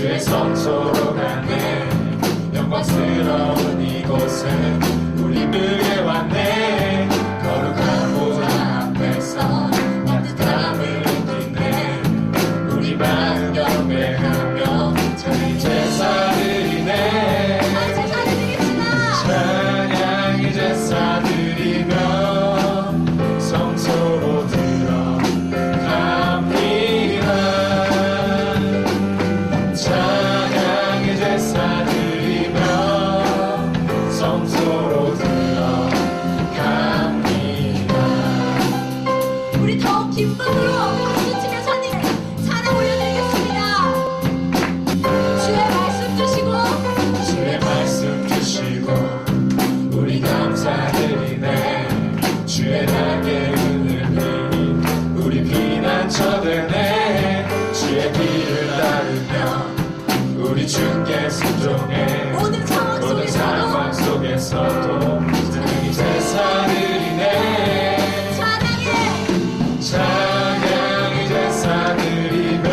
주의 성소로 가네. 영광스러운 이곳에 우리 그에 왔네. 거룩한 보좌 앞에서 따뜻함을 느끼네. 우리 마음 경배하며 찬양 제사드리네. 찬양의 제사드리며 성소로 들어갑니다. 찬양의 제사드리며 성소로 들어갑니다. 우리 더욱 기쁨으로 박수치며 찬양 올려드리겠습니다. 주의 말씀 주시고 주의 말씀 주시고 우리 감사드리네. 주의 날개 은혜니 우리 피난처 되네. 주의 길을 따르며 우리 주께 순종해. 모든 상황 속에서도 찬양의 제사드리네. 찬양의 제사드리며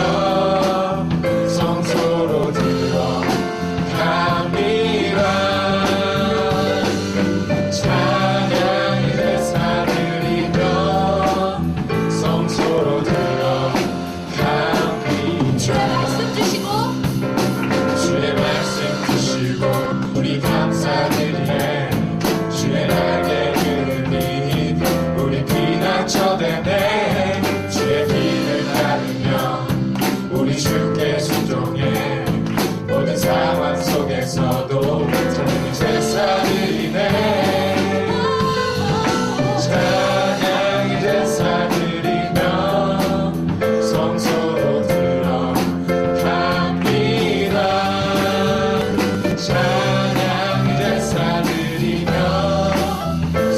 성소로 들어갑니다. 찬양의 제사드리며 성소로 들어갑니다. 주의 말씀 주시고 주의 말씀 주시고 우리 감사드리네. 주의 날개 그니 우리 피난처 되네. 주의 길을 따르며 우리 주께 순종해. 모든 상황 속에서도 찬양의 제사드리네. 찬양의 제사드리며 성소로 들어갑니다. 찬양의 제사드리며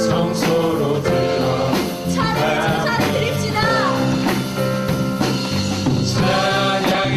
성소로 찬양의 들어갑니다. 제사를 드립시다. 찬양의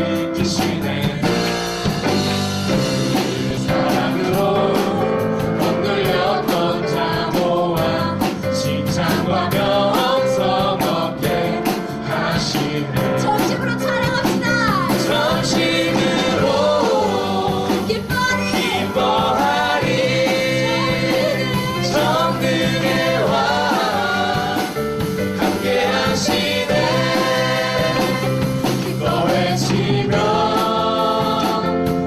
회복시키시네 그 사랑으로 억눌렸던 자모와 칭찬과 명성 얻게 하시네 전심으로 찬양합시다. 전심으로 기뻐하리. 기뻐하리 정든의 왕 함께 하시네 기뻐 외치며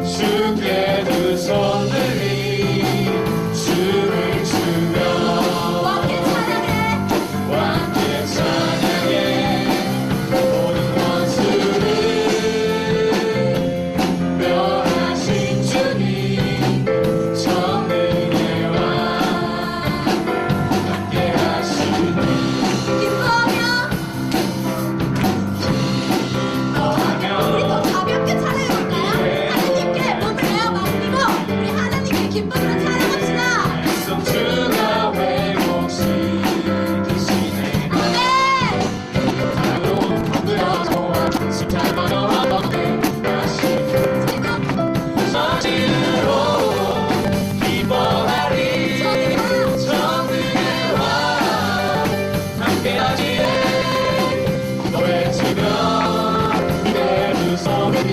주께 두 손들이 춤을 추며 함께 찬양해. 함께 찬양해 모든 원수를 멸하신 주님 정의의 왕 함께 하시니 기뻐하며. 우리 더 가볍게 찬양해볼까요? 하나님께 몸을 내어 맡기고 우리 하나님께 기쁨으로 찬양합시다. 성주가 회복시키시네 아멘. 바로 엎드려서와 칭찬과 얻게 하시네 전심으로 기뻐하리 정의의 왕 함께 하시네 외치며 내 두 손이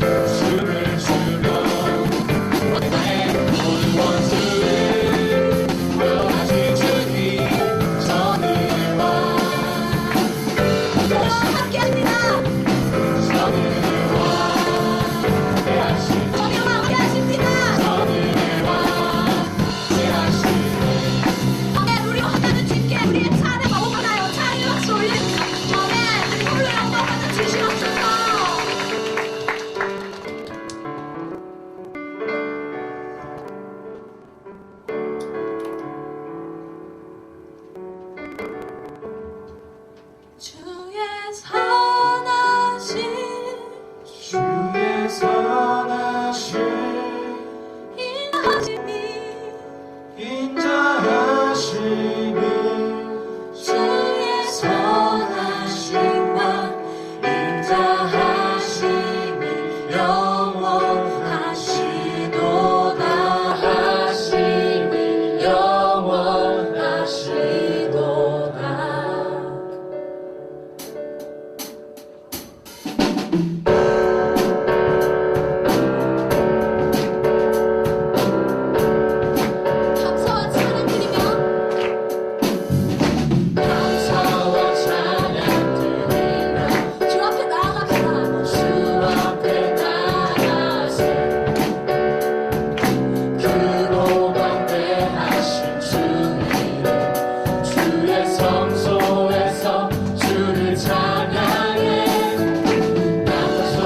춤을 추며 나의 모든 원수를 멸하신 주님 정의의 왕 함께 합니다. 정의의 왕 함께 하시네 저희와 함께 하십니다. 정의의 왕 함께 하시네 아멘. 우리 하나는 주께 우리의 찬양 오가나요. 찬양 박수 올립니다. 아멘. 우리 홀로 영광받아 주시옵소서. 주의 선하신 주의 선하신 인하심이 인자하심이 주의 선하심과 인자하심이 영원하시도다 하심이 영원하시도다 감사와 찬양 드리며 감사와 찬양 드리며 주 앞에 나아갑시다. 주 앞에 나가세 크고 광대하신 주님 주의 성소에서 주를 찬양해 남과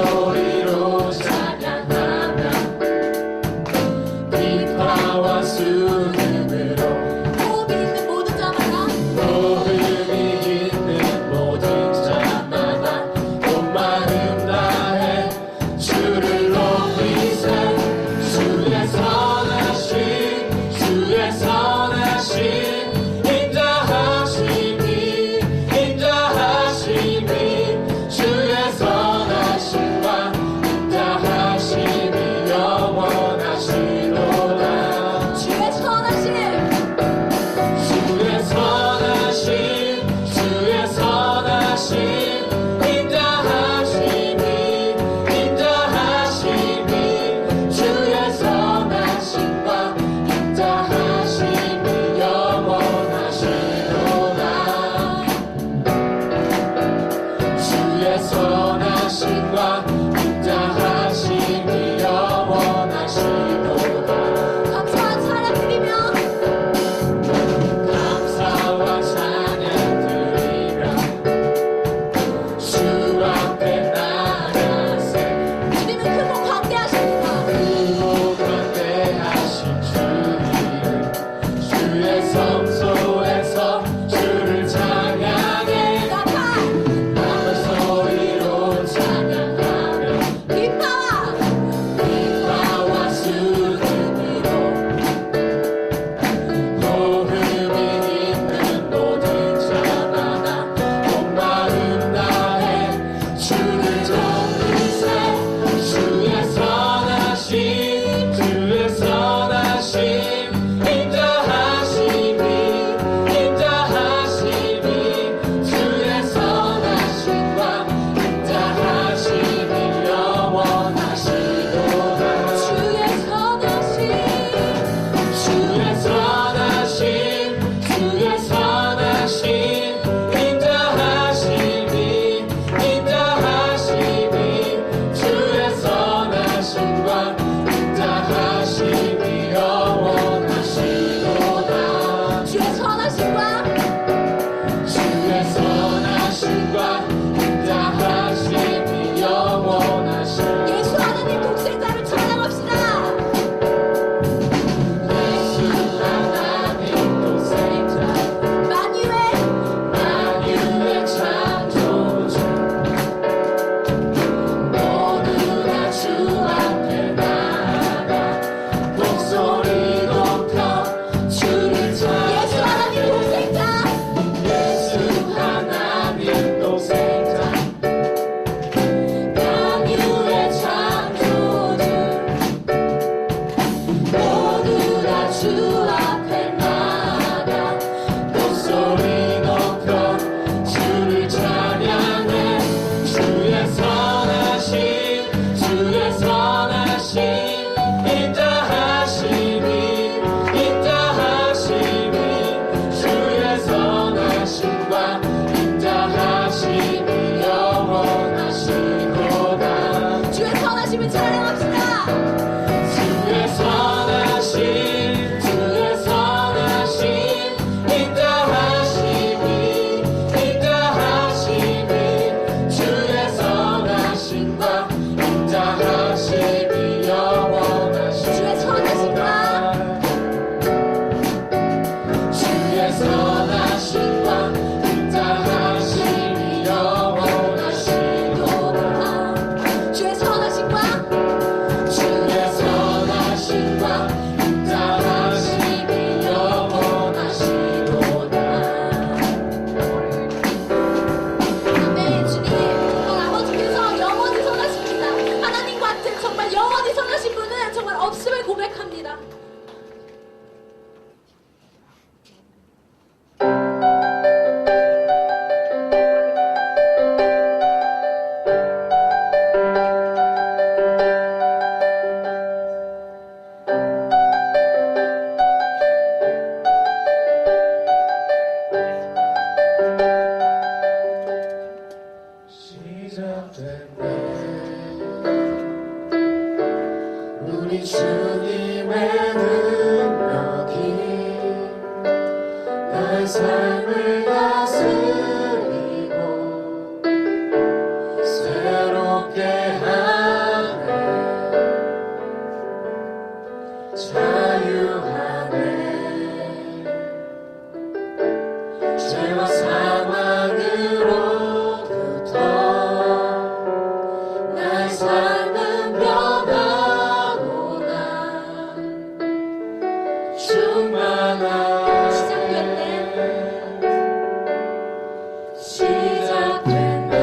주를 돕는 삶 주의 선하심 주의 선하심 인자하심이 주의 선하심과 인자하심이 영원하시도다 주의 선하심 주의 선하심 주의 선하심 인자하심이 주의 선하심과 인자하심이 영원하시도다 주의 선하심과 주의 선하심과 인자하심이 영원하시도다 예수 하나님 독생자를 찬양합시다. 예수 하나님 독생자 만유의 창조주 모두 다 주 앞에 나아가 목소리 높여 주를 찬양 예수 하나님 독생자 예수 하나님 독생자 만유의 창조주 모두 다 주 앞에 나아가 목소리 높여 주를 찬양해 주의 선하심 주의 선하심 인자하심이 주의 선하심과 인자하심이 영원하시도다 주의 선하심을 찬양합시다. 주의 선하심 주의 선하심 인자하심이 주의 선하심과 인자하심이 영원하시도다 주의 선하심과 인자하심이 영원하시도다 주의 선하심과 주의 선하심과 인자하심이 영원하시도다 아멘. 주님 정말 아버지께서 영원히 선하십니다. 하나님 같은 정말 영원히 선하신 분은 정말 없음을 고백합니다. 시작됐네 우리 주님의 능력이 나의 삶을 다스리고 새롭게 하네 자유하네 죄와 사망으로부터 나의 삶은 변하구나 충만한 시작됐네. 시작됐네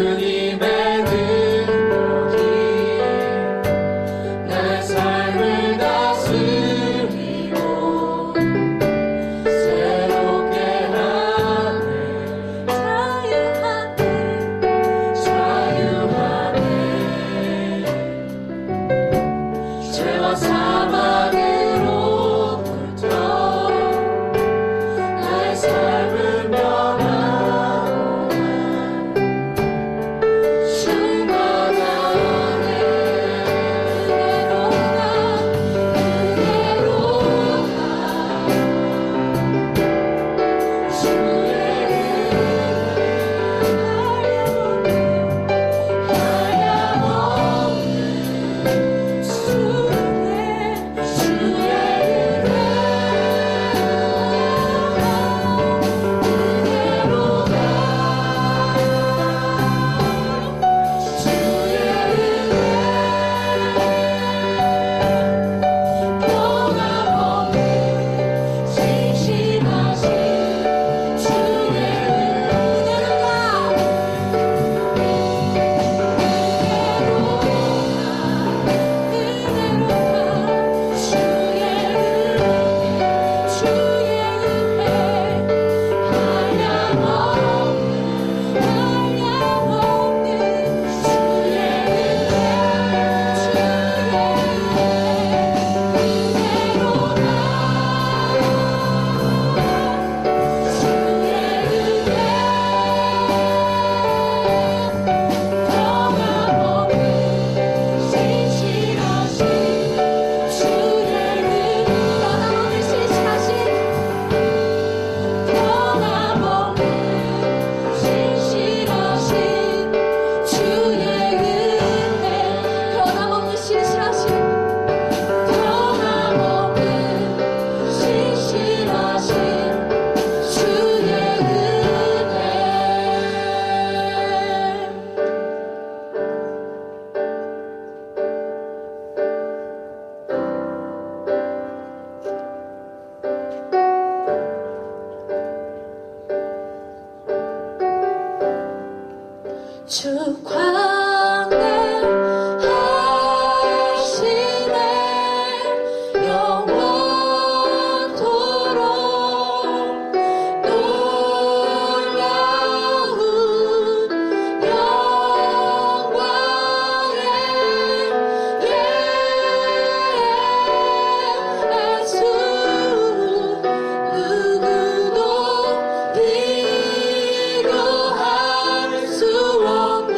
주님의 능력이 내 삶을 다스리고 새롭게 하네 자유하네 죄와 사망으로부터 나의 삶을 변화오네 충만하네 그대로 가 주의 주 광대하시네 영원토록 놀라운 영광의 예수 누구도 비교할 수 없는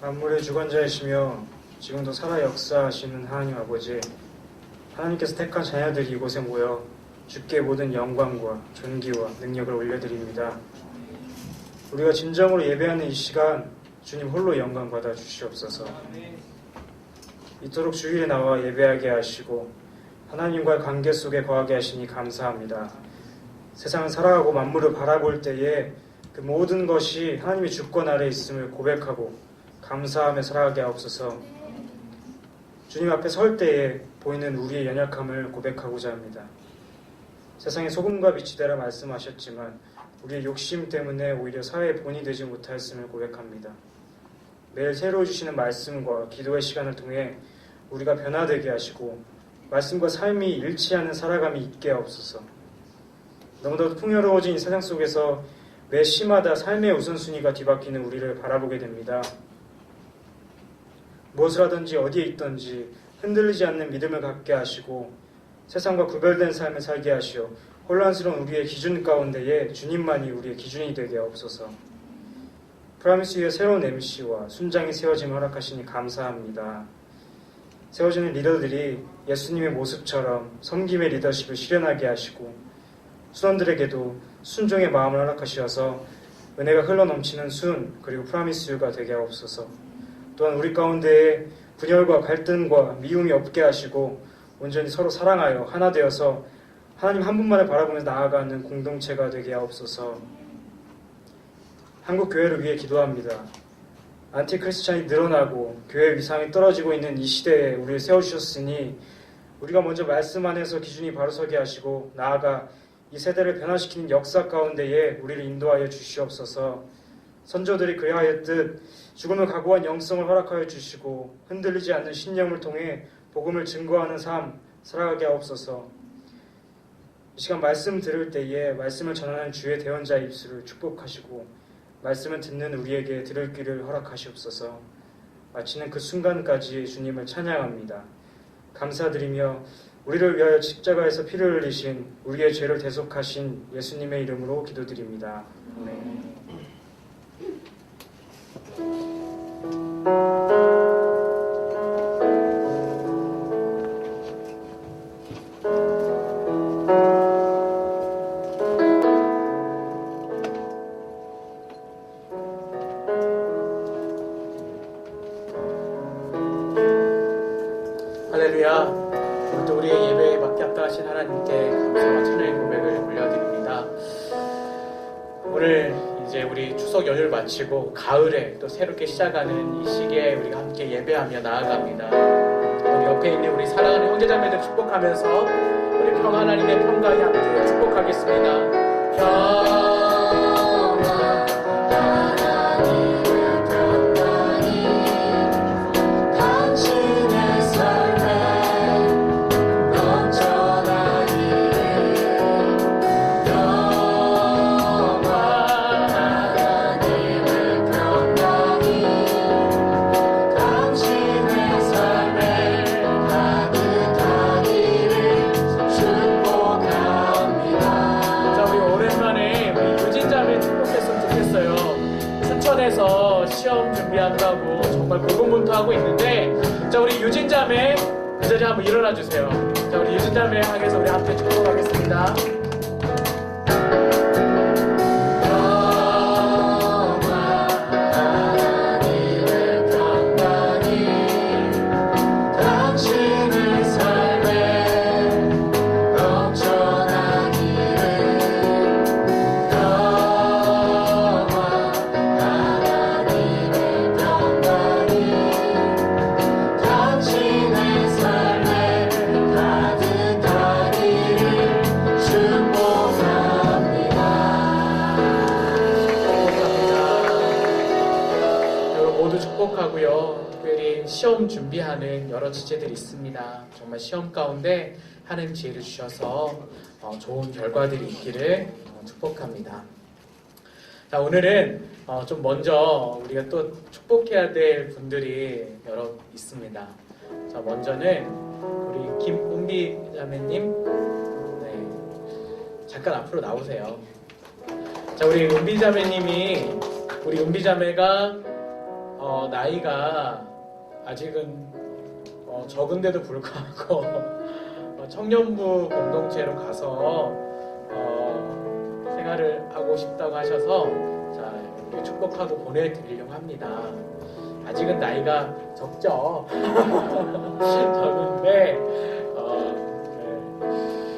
만물의 주관자이시며 지금도 살아 역사하시는 하나님 아버지, 하나님께서 택한 자녀들이 이곳에 모여 주께 모든 영광과 존귀와 능력을 올려드립니다. 우리가 진정으로 예배하는 이 시간 주님 홀로 영광 받아 주시옵소서. 이토록 주일에 나와 예배하게 하시고 하나님과의 관계 속에 거하게 하시니 감사합니다. 세상을 살아가고 만물을 바라볼 때에 그 모든 것이 하나님의 주권 아래 있음을 고백하고 감사하며 살아가게 하옵소서. 주님 앞에 설 때에 보이는 우리의 연약함을 고백하고자 합니다. 세상의 소금과 빛이 되라 말씀하셨지만 우리의 욕심 때문에 오히려 사회의 본이 되지 못하였음을 고백합니다. 매일 새로 주시는 말씀과 기도의 시간을 통해 우리가 변화되게 하시고 말씀과 삶이 일치하는 살아감이 있게 하옵소서. 너무도 풍요로워진 이 세상 속에서 매 시마다 삶의 우선순위가 뒤바뀌는 우리를 바라보게 됩니다. 무엇을 하든지 어디에 있든지 흔들리지 않는 믿음을 갖게 하시고 세상과 구별된 삶을 살게 하시어 혼란스러운 우리의 기준 가운데에 주님만이 우리의 기준이 되게 하옵소서. 프라미스 위에 새로운 MC와 순장이 세워짐을 허락하시니 감사합니다. 세워지는 리더들이 예수님의 모습처럼 섬김의 리더십을 실현하게 하시고 순원들에게도 순종의 마음을 허락하시어서 은혜가 흘러넘치는 순 그리고 프라미스유가 되게 하옵소서. 또한 우리 가운데에 분열과 갈등과 미움이 없게 하시고 온전히 서로 사랑하여 하나 되어서 하나님 한 분만을 바라보면서 나아가는 공동체가 되게 하옵소서. 한국 교회를 위해 기도합니다. 안티크리스찬이 늘어나고 교회의 위상이 떨어지고 있는 이 시대에 우리를 세워주셨으니 우리가 먼저 말씀 안에서 기준이 바로 서게 하시고 나아가 이 세대를 변화시키는 역사 가운데에 우리를 인도하여 주시옵소서. 선조들이 그리하였듯 죽음을 각오한 영성을 허락하여 주시고 흔들리지 않는 신념을 통해 복음을 증거하는 삶 살아가게 하옵소서. 이 시간 말씀 들을 때에 말씀을 전하는 주의 대언자의 입술을 축복하시고 말씀을 듣는 우리에게 들을 귀를 허락하시옵소서. 마치는 그 순간까지 주님을 찬양합니다. 감사드리며 우리를 위하여 십자가에서 피를 흘리신 우리의 죄를 대속하신 예수님의 이름으로 기도드립니다. 아멘. 할렐루야. 오늘도 우리의 예배에 맡게 합당하신 하나님께 감사와 찬양의 고백을 올려드립니다. 오늘 이제 우리 추석 연휴를 마치고 가을에 또 새롭게 시작하는 이 시기에 우리가 함께 예배하며 나아갑니다. 우리 옆에 있는 우리 사랑하는 형제자매들 축복하면서 우리 평 하나님의 평강이 함께 축복하겠습니다. 평 시험 준비한다고 정말 고군분투하고 있는데, 자, 우리 유진자매 그 자리에 한번 일어나 주세요. 자, 우리 유진자매 향해서 우리 함께 축복하겠습니다. 특별히 시험 준비하는 여러 지체들이 있습니다. 정말 시험 가운데 하나님 지혜를 주셔서 좋은 결과들이 있기를 축복합니다. 자, 오늘은 좀 먼저 우리가 또 축복해야 될 분들이 여러 있습니다. 자, 먼저는 우리 김은비 자매님, 네, 잠깐 앞으로 나오세요. 자, 우리 은비 자매님이, 우리 은비 자매가 나이가 아직은 적은데도 불구하고 청년부 공동체로 가서 생활을 하고 싶다고 하셔서 자, 이렇게 축복하고 보내드리려고 합니다. 아직은 나이가 적죠. 적은데 네.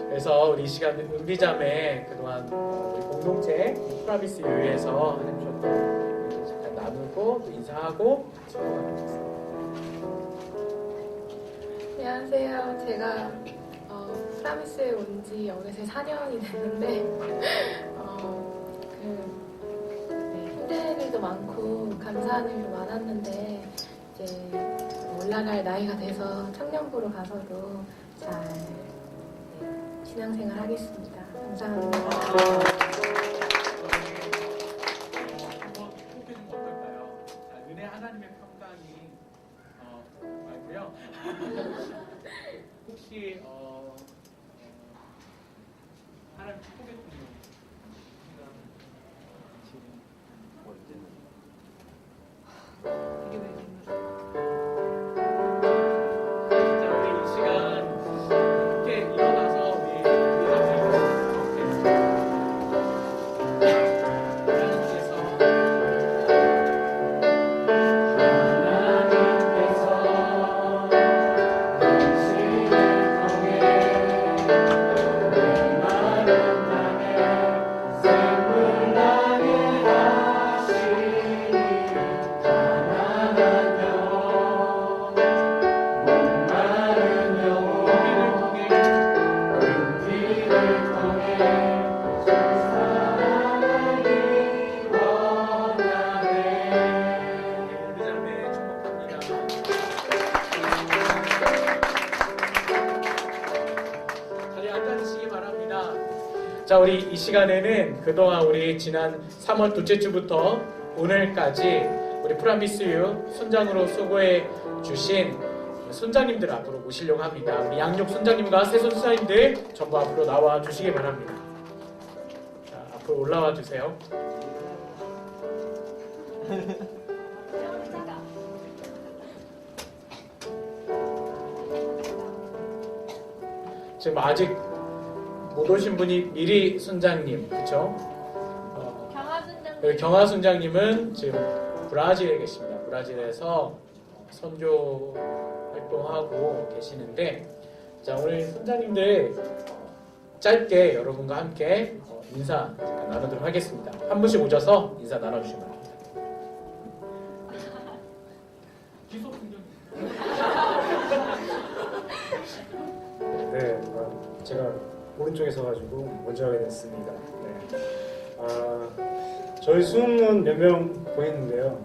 그래서 우리 이 시간 은비자매 그동안 우리 공동체 프라미스 유에서 하나님 주셨던 잠깐 나누고 또 인사하고 축복하도록 하겠습니다. 안녕하세요. 제가 프라미스에 온 지 어느새 4년이 됐는데 힘든 일도 많고 감사한 일도 많았는데 이제 올라갈 나이가 돼서 청년부로 가서도 잘 신앙생활 하겠습니다. 감사합니다. 한번 호흡해 주면 어떨까요? 자, 은혜 하나님의 평강이 말고요. 혹시 하나님 축복해 주는 자, 우리 이 시간 함께 일어나서 우리 자, 우리 이 시간에는 그동안 우리 지난 3월 둘째 주부터 오늘까지 우리 프라미스유 순장으로 수고해 주신 순장님들 앞으로 모시려고 합니다. 우리 양육 순장님과 새손 순장님들 전부 앞으로 나와 주시기 바랍니다. 자, 앞으로 올라와 주세요. 지금 아직 못 오신 분이 미리 순장님, 그렇죠? 경화 순장님은 지금 브라질에 계십니다. 브라질에서 선교 활동하고 계시는데, 자, 오늘 순장님들 짧게 여러분과 함께 인사 잠깐 나누도록 하겠습니다. 한 분씩 오셔서 인사 나눠주시기 바랍니다. 기소 순장님. 네, 제가 오른쪽에 서가지고 먼저 하게 됐습니다. 네. 저희 수능은 몇 명 보이는데요.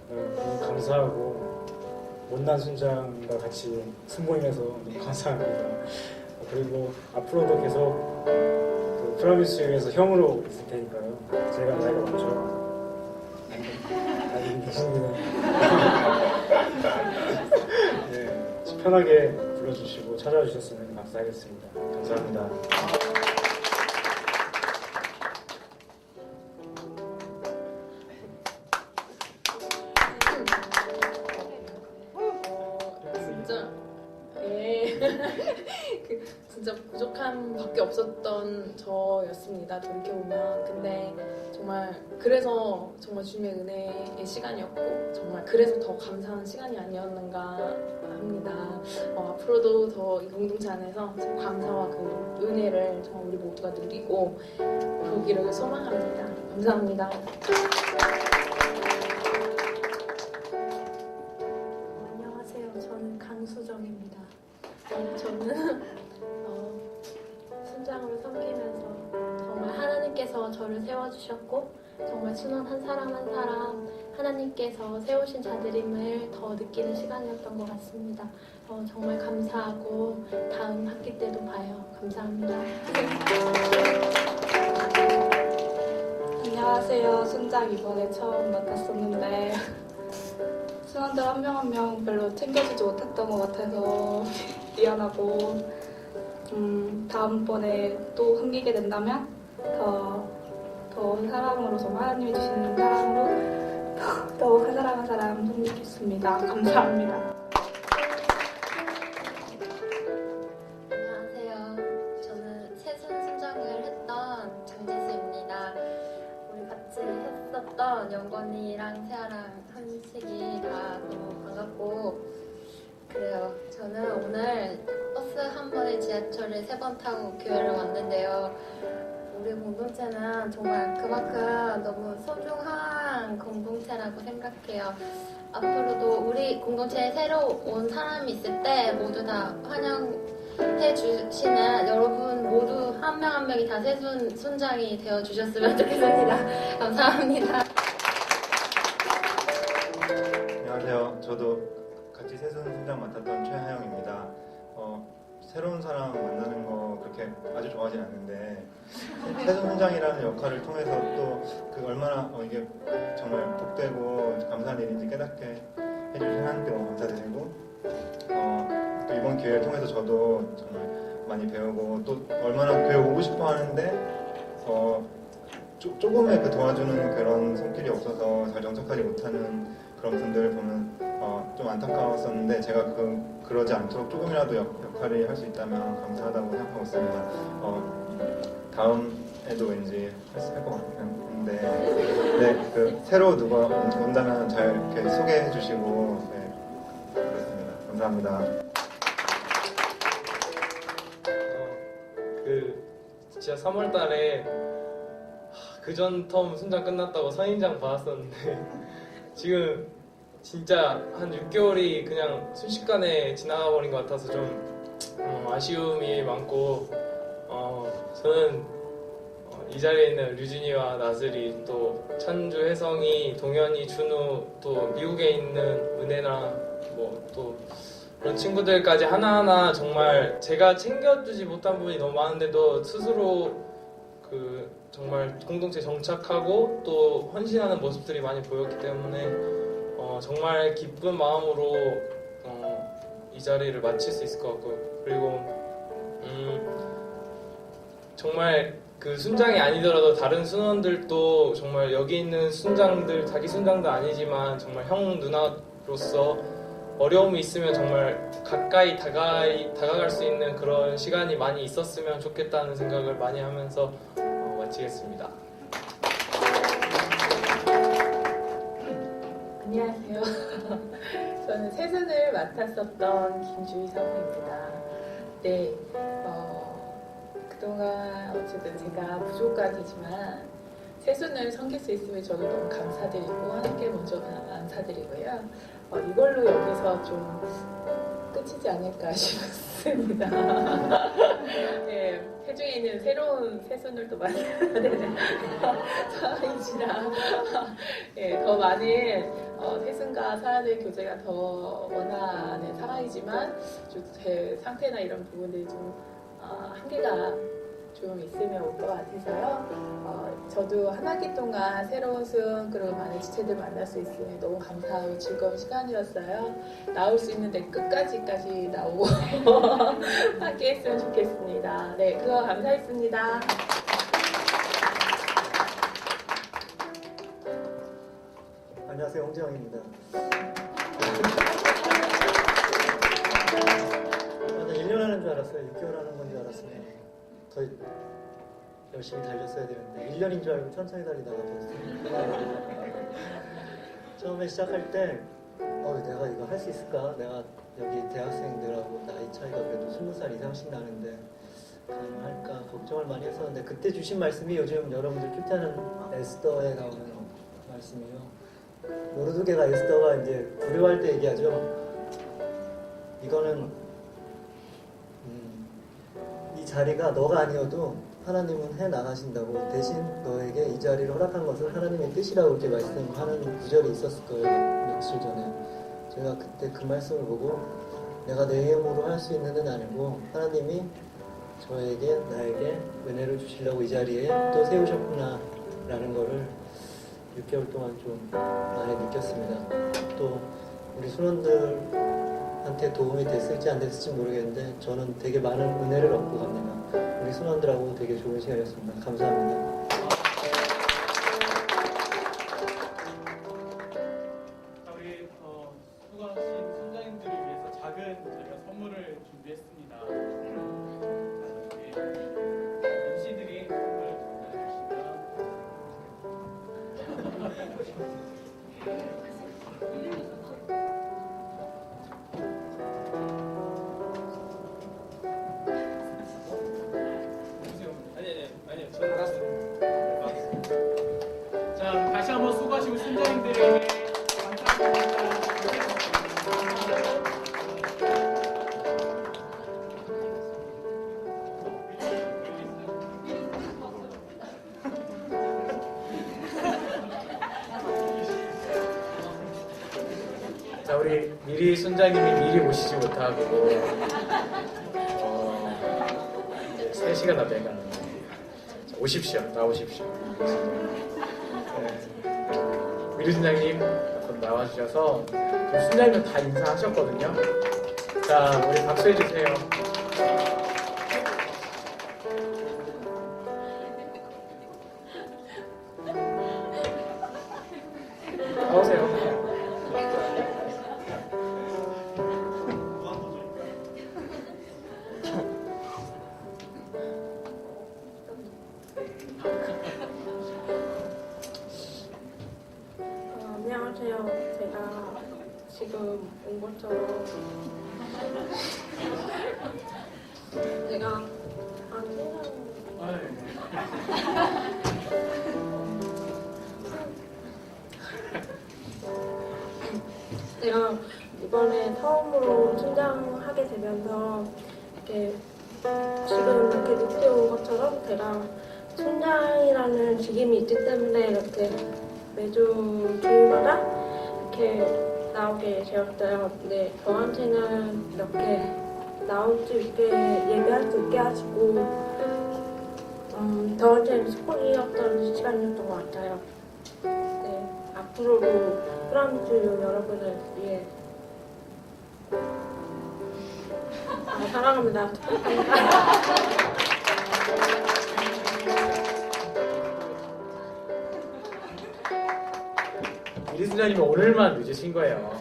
너무 감사하고 못난 순장과 같이 승모임해서 너무 감사합니다. 그리고 앞으로도 계속 그 프라미스에서 형으로 있을 테니까요. 제가 나이가 많죠. 아니 계십니다. 네, 편하게 불러주시고 찾아와 주셨으면 감사하겠습니다. 감사합니다. 진짜 부족함밖에 없었던 저였습니다. 돌이켜보면. 근데 정말 그래서 정말 주님의 은혜의 시간이었고 정말 그래서 더 감사한 시간이 아니었는가 합니다. 앞으로도 더 이 공동체 안에서 참 감사와 그 은혜를 정말 우리 모두가 누리고 보기를 소망합니다. 감사합니다. 안녕하세요. 저는 강수정입니다. 저는 순장으로 섬기면서 정말 하나님께서 저를 세워주셨고 정말 순원 한 사람 한 사람 하나님께서 세우신 자들임을 더 느끼는 시간이었던 것 같습니다. 정말 감사하고 다음 학기 때도 봐요. 감사합니다. 안녕하세요. 순장 이번에 처음 맡았었는데 순원들 한 명 한 명 별로 챙겨주지 못했던 것 같아서 미안하고 다음번에 또 섬기게 된다면 더 사람으로 정말 하나님이 주시는 사람으로 더욱 한 사람 한 사람 섬기겠습니다. 감사합니다. 안녕하세요. 저는 세순 순장을 했던 장지수입니다. 우리 같이 했었던 영건이랑 세아랑 한식이 다 너무 반갑고 그래요. 저는 오늘 버스 한 번에 지하철을 3번 타고 교회를 왔는데요. 우리 공동체는 정말 그만큼 너무 소중한 공동체라고 생각해요. 앞으로도 우리 공동체에 새로 온 사람이 있을 때 모두 다 환영해 주시는 여러분 모두 한 명 한 명이 다 세순 순장이 되어 주셨으면 좋겠습니다. 감사합니다. 안녕하세요. 저도 같이 세순 순장 맡았던 최하영입니다. 새로운 사람 만나는 거 그렇게 아주 좋아하진 않는데 세순 순장이라는 역할을 통해서 또 그 얼마나 이게 정말 복되고 감사한 일인지 깨닫게 해주신 하나님께 너무 감사드리고 또 이번 기회를 통해서 저도 정말 많이 배우고 또 얼마나 교회 오고 싶어 하는데 조금의 그 도와주는 그런 손길이 없어서 잘 정착하지 못하는 그런 분들을 보면 좀 안타까웠었는데 제가 그러지 않도록 조금이라도 역할을 할 수 있다면 감사하다고 생각하고 있습니다. 다음에도 왠지 할 것 같은데 네, 새로 누가 온다면 잘 이렇게 소개해 주시고 그렇습니다. 감사합니다. 진짜 3월 달에 그전 텀 순장 끝났다고 선인장 받았었는데 지금 진짜 한 6개월이 그냥 순식간에 지나가 버린 것 같아서 좀 아쉬움이 많고 저는 이 자리에 있는 류진이와 나슬이 또 찬주, 혜성이, 동현이, 준우 또 미국에 있는 은혜랑 뭐 또 그런 친구들까지 하나하나 정말 제가 챙겨주지 못한 부분이 너무 많은데도 스스로 정말 공동체 정착하고 또 헌신하는 모습들이 많이 보였기 때문에 정말 기쁜 마음으로 이 자리를 마칠 수 있을 것 같고요. 그리고 정말 그 순장이 아니더라도 다른 순원들도 정말 여기 있는 순장들 자기 순장도 아니지만 정말 형 누나로서 어려움이 있으면 정말 가까이 다가갈 수 있는 그런 시간이 많이 있었으면 좋겠다는 생각을 많이 하면서 마치겠습니다. 안녕하세요. 저는 세순을 맡았었던 김주희 사모입니다. 네, 그동안 어쨌든 제가 부족하지만 세순을 섬길 수 있으면 저도 너무 감사드리고 하나님께 먼저 감사드리고요. 이걸로 여기서 좀 끝이지 않을까 싶습니다. 네, 태중에 있는 새로운 세순을 또 만나야 되는 상황이지라 더 많은 세순과 사람의 교제가 더 원하는 상황이지만 제 상태나 이런 부분들이 좀 한계가 좀 있으면 올 것 같아서요. 저도 한 학기 동안 새로운 순 그리고 많은 지체들 만날 수 있으니 너무 감사하고 즐거운 시간이었어요. 나올 수 있는데 끝까지 나오고 함께 했으면 좋겠습니다. 네, 그거 감사했습니다. 안녕하세요, 홍재영입니다. 1년 하는 줄 알았어요. 6개월 하는 건 줄 알았으면 더 열심히 달렸어야 되는데 1년인 줄 알고 천천히 달리다가 됐어요. 처음에 시작할 때 내가 이거 할 수 있을까? 내가 여기 대학생들하고 나이 차이가 그래도 20살 이상씩 나는데 가능할까 걱정을 많이 했었는데 그때 주신 말씀이 요즘 여러분들 큐티하는 에스더에 나오는 말씀이에요. 모르드게가 에스더가 이제 불효할 때 얘기하죠. 이거는 이 자리가 너가 아니어도 하나님은 해 나가신다고 대신 너에게 이 자리를 허락한 것은 하나님의 뜻이라고 이렇게 말씀하는 구절이 있었을 거예요. 며칠 전에 제가 그때 그 말씀을 보고 내가 내 힘으로 할 수 있는 건 아니고 하나님이 나에게 은혜를 주시려고 이 자리에 또 세우셨구나 라는 거를 6개월 동안 좀 많이 느꼈습니다. 또 우리 순원들한테 도움이 됐을지 안 됐을지 모르겠는데 저는 되게 많은 은혜를 얻고 갑니다. 우리 순원들하고 되게 좋은 시간이었습니다. 감사합니다. 아니요, 저 알았어요. 자, 다시 한번 수고하시고 순자님들에게 감사합니다. 자, 우리 미리 순자님이 미리 오시지 못하고 이제 3시간 다 돼가는. 자, 오십시오. 나오십시오. 네. 미리 순자님 앞으로 나와주셔서 지금 순자님은 다 인사하셨거든요. 자, 우리 박수해 주세요. 나오세요. 안녕하세요. 제가 지금 온 것처럼 제가 제가 이번에 처음으로 춘장하게 되면서 이렇게 지금 이렇게 늦게 온 것처럼 제가 춘장이라는 직임이 있기 때문에 이렇게 매주 주일마다 이렇게 나오게 되었어요. 근데 저한테는 이렇게 나올 수 있게 얘기할 수 있게 하시고 저한테는 스포이었던 시간이었던 것 같아요. 네, 앞으로도 프랑스 여러분을 위해 사랑합니다. 미리 순자님이 오늘만 늦으신 거예요.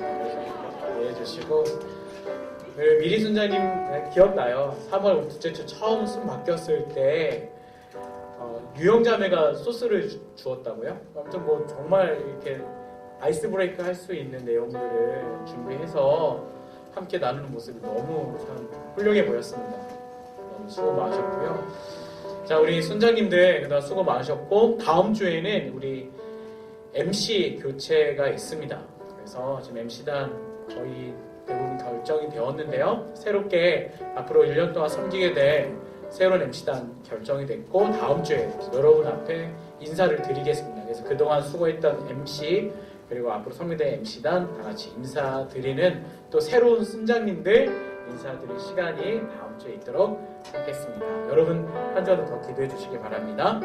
이해해 주시고. 미리 순자님 기억나요? 3월 둘째 주 처음 숨 바뀌었을 때 유영자매가 소스를 주었다고요? 아무튼 뭐 정말 이렇게 아이스 브레이크 할 수 있는 내용들을 준비해서 함께 나누는 모습이 너무 참 훌륭해 보였습니다. 너무 수고 많으셨고요. 자, 우리 순자님들 그다음 수고 많으셨고, 다음 주에는 우리 MC 교체가 있습니다. 그래서 지금 MC단 거의 대부분 결정이 되었는데요. 새롭게 앞으로 1년 동안 섬기게 될 새로운 MC단 결정이 됐고, 다음 주에 여러분 앞에 인사를 드리겠습니다. 그래서 그동안 수고했던 MC 그리고 앞으로 섬기될 MC단 다 같이 인사드리는 또 새로운 순장님들 인사드릴 시간이 다음 주에 있도록 하겠습니다. 여러분 한 주도 더 기도해 주시기 바랍니다.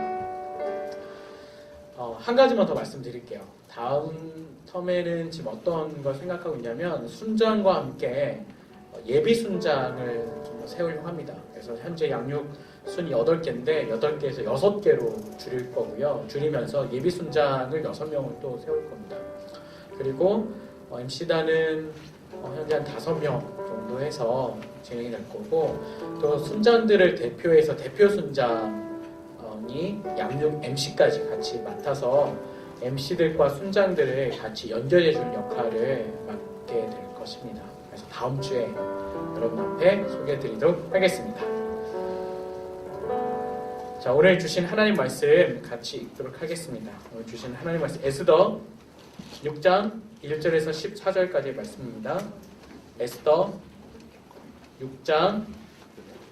한 가지만 더 말씀드릴게요. 다음 텀에는 지금 어떤 걸 생각하고 있냐면 순장과 함께 예비 순장을 좀 세우려고 합니다. 그래서 현재 양육 순이 8개인데 8개에서 6개로 줄일 거고요. 줄이면서 예비 순장을 6명을 또 세울 겁니다. 그리고 MC단은 현재 한 5명 정도 해서 진행이 될 거고, 또 순장들을 대표해서 대표 순장이 양육 MC까지 같이 맡아서 MC들과 순장들을 같이 연결해 줄 역할을 맡게 될 것입니다. 그래서 다음 주에 여러분 앞에 소개해 드리도록 하겠습니다. 자, 오늘 주신 하나님 말씀 같이 읽도록 하겠습니다. 오늘 주신 하나님 말씀 에스더 6장 1절에서 14절까지의 말씀입니다. 에스더 6장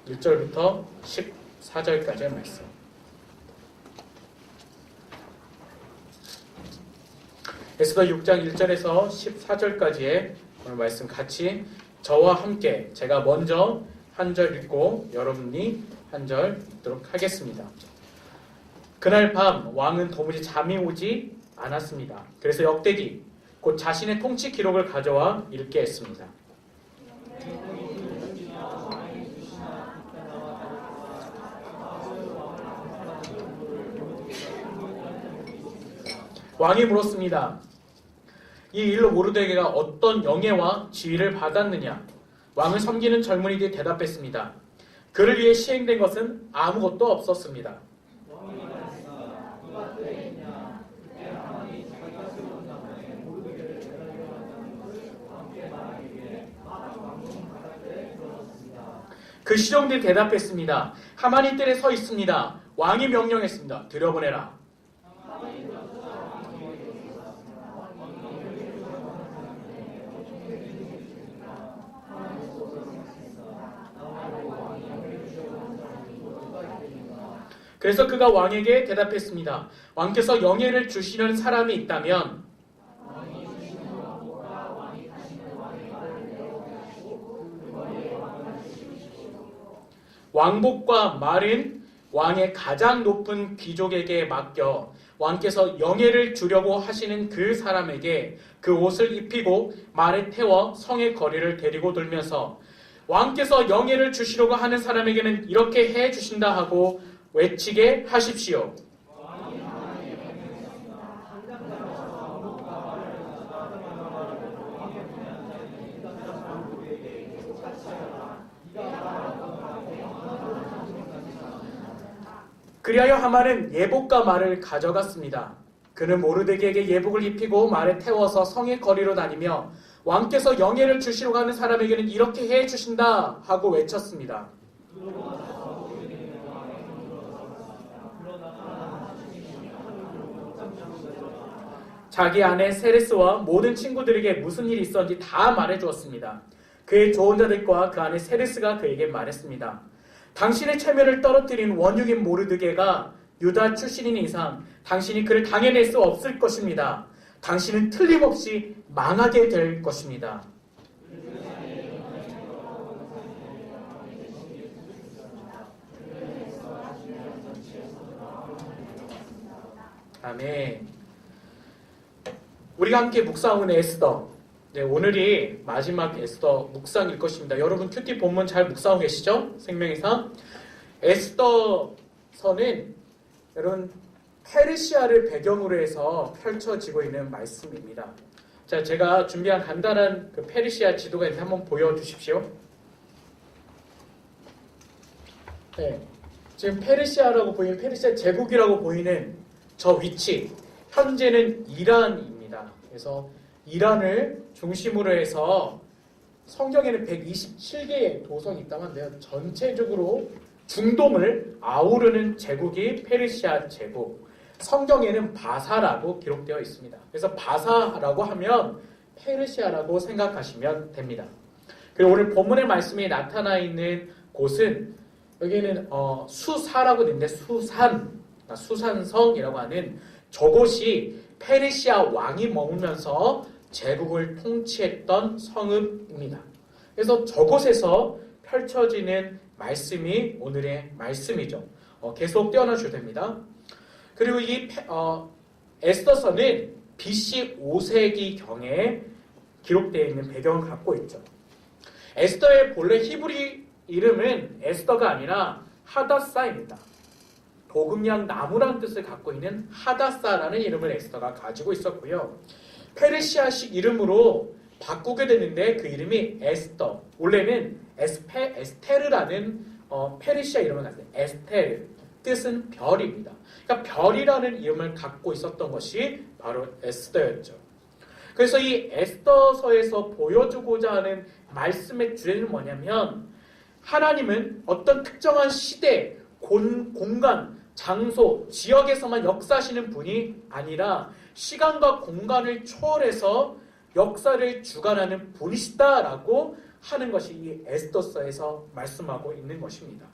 1절부터 14절까지의 말씀. 에스더 6장 1절에서 14절까지의 오늘 말씀 같이 저와 함께 제가 먼저 한 절 읽고 여러분이 한 절 읽도록 하겠습니다. 그날 밤 왕은 도무지 잠이 오지 않았습니다. 그래서 역대기 곧 자신의 통치 기록을 가져와 읽게 했습니다. 왕이 물었습니다. 이 일로 모르드게가 어떤 영예와 지위를 받았느냐? 왕을 섬기는 젊은이들이 대답했습니다. 그를 위해 시행된 것은 아무것도 없었습니다. 그 시종들이 대답했습니다. 하만이 뜰에 서 있습니다. 왕이 명령했습니다. 들여보내라. 그래서 그가 왕에게 대답했습니다. 왕께서 영예를 주시는 사람이 있다면 왕복과 말은 왕의 가장 높은 귀족에게 맡겨 왕께서 영예를 주려고 하시는 그 사람에게 그 옷을 입히고 말에 태워 성의 거리를 데리고 돌면서 왕께서 영예를 주시려고 하는 사람에게는 이렇게 해 주신다 하고 외치게 하십시오. 그리하여 하만은 예복과 말을 가져갔습니다. 그는 모르드게에게 예복을 입히고 말에 태워서 성의 거리로 다니며 왕께서 영예를 주시려고 하는 사람에게는 이렇게 해 주신다 하고 외쳤습니다. 자기 아내 세레스와 모든 친구들에게 무슨 일이 있었는지 다 말해주었습니다. 그의 조언자들과 그 아내 세레스가 그에게 말했습니다. 당신의 체면을 떨어뜨린 원흉인 모르드게가 유다 출신인 이상 당신이 그를 당해낼 수 없을 것입니다. 당신은 틀림없이 망하게 될 것입니다. 아멘. 우리가 함께 묵상하는 에스더. 네, 오늘이 마지막 에스더 묵상일 것입니다. 여러분 큐티 본문 잘 묵상하고 계시죠? 생명의상. 에스더서는 여러분 페르시아를 배경으로 해서 펼쳐지고 있는 말씀입니다. 자, 제가 준비한 간단한 그 페르시아 지도가 있는데 한번 보여주십시오. 네, 지금 페르시아라고 보이는 페르시아 제국이라고 보이는 저 위치, 현재는 이란입니다. 그래서 이란을 중심으로 해서 성경에는 127개의 도성이 있다고 하는데요. 전체적으로 중동을 아우르는 제국이 페르시아 제국. 성경에는 바사라고 기록되어 있습니다. 그래서 바사라고 하면 페르시아라고 생각하시면 됩니다. 그리고 오늘 본문의 말씀이 나타나 있는 곳은 여기는 수사라고 되는데 수산성이라고 하는 저곳이 페르시아 왕이 머물면서 제국을 통치했던 성읍입니다. 그래서 저곳에서 펼쳐지는 말씀이 오늘의 말씀이죠. 계속 떼어놔주셔도 됩니다. 그리고 이 에스더서는 BC 5세기경에 기록되어 있는 배경을 갖고 있죠. 에스더의 본래 히브리 이름은 에스더가 아니라 하다사입니다. 도금양 나무라는 뜻을 갖고 있는 하다사라는 이름을 에스더가 가지고 있었고요. 페르시아식 이름으로 바꾸게 됐는데 그 이름이 에스더. 원래는 에스테르라는 페르시아 이름을 가졌어요. 에스테르. 뜻은 별입니다. 그러니까 별이라는 이름을 갖고 있었던 것이 바로 에스더였죠. 그래서 이 에스더서에서 보여주고자 하는 말씀의 주제는 뭐냐면 하나님은 어떤 특정한 시대, 공간, 장소, 지역에서만 역사하시는 분이 아니라 시간과 공간을 초월해서 역사를 주관하는 분이시다라고 하는 것이 이 에스더서에서 말씀하고 있는 것입니다.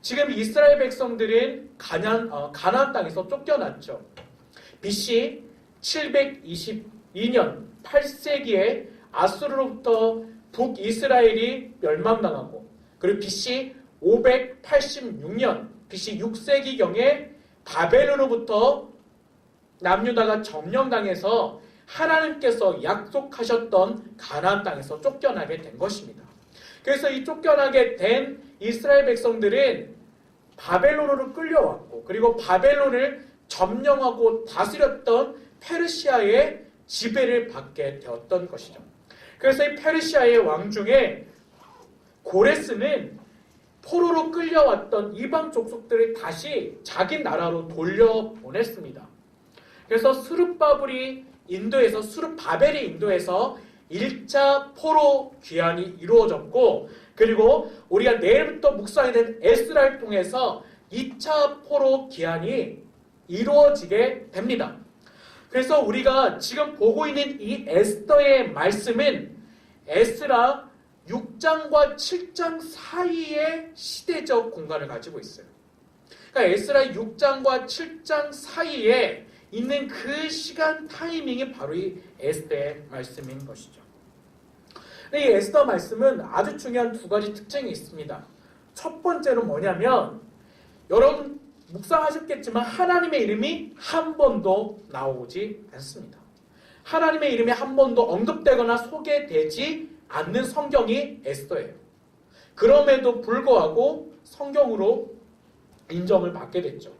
지금 이스라엘 백성들은 가나안 땅에서 쫓겨났죠. BC 722년 8세기에 아수르로부터 북이스라엘이 멸망당하고 그리고 BC 586년 BC 6세기경에 바벨론으로부터 남유다가 점령당해서 하나님께서 약속하셨던 가나안 땅에서 쫓겨나게 된 것입니다. 그래서 이 쫓겨나게 된 이스라엘 백성들은 바벨론으로 끌려왔고 그리고 바벨론을 점령하고 다스렸던 페르시아의 지배를 받게 되었던 것이죠. 그래서 이 페르시아의 왕 중에 고레스는 포로로 끌려왔던 이방 족속들을 다시 자기 나라로 돌려보냈습니다. 그래서 수르바벨이 인도에서 1차 포로 귀환이 이루어졌고 그리고 우리가 내일부터 묵상이 된 에스라를 통해서 2차 포로 기한이 이루어지게 됩니다. 그래서 우리가 지금 보고 있는 이 에스더의 말씀은 에스라 6장과 7장 사이의 시대적 공간을 가지고 있어요. 그러니까 에스라 6장과 7장 사이에 있는 그 시간 타이밍이 바로 이 에스더의 말씀인 것이죠. 이 에스더 말씀은 아주 중요한 두 가지 특징이 있습니다. 첫 번째는 뭐냐면 여러분 묵상하셨겠지만 하나님의 이름이 한 번도 나오지 않습니다. 하나님의 이름이 한 번도 언급되거나 소개되지 않는 성경이 에스더예요. 그럼에도 불구하고 성경으로 인정을 받게 됐죠.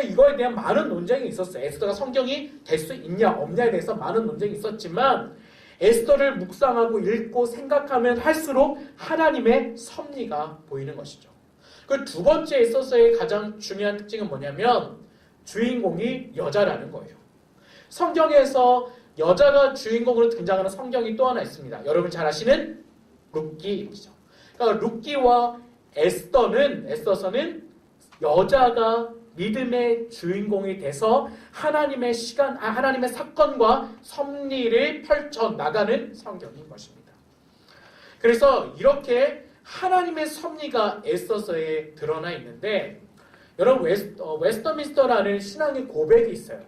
이거에 대한 많은 논쟁이 있었어요. 에스더가 성경이 될 수 있냐 없냐에 대해서 많은 논쟁이 있었지만 에스더를 묵상하고 읽고 생각하면 할수록 하나님의 섭리가 보이는 것이죠. 그 두 번째에 있어서의 가장 중요한 특징은 뭐냐면 주인공이 여자라는 거예요. 성경에서 여자가 주인공으로 등장하는 성경이 또 하나 있습니다. 여러분 잘 아시는 룻기이죠. 그러니까 룻기와 에스더서는 여자가 믿음의 주인공이 돼서 하나님의 사건과 섭리를 펼쳐나가는 성경인 것입니다. 그래서 이렇게 하나님의 섭리가 에스더서에 드러나 있는데 여러분 웨스터민스터라는 신앙의 고백이 있어요.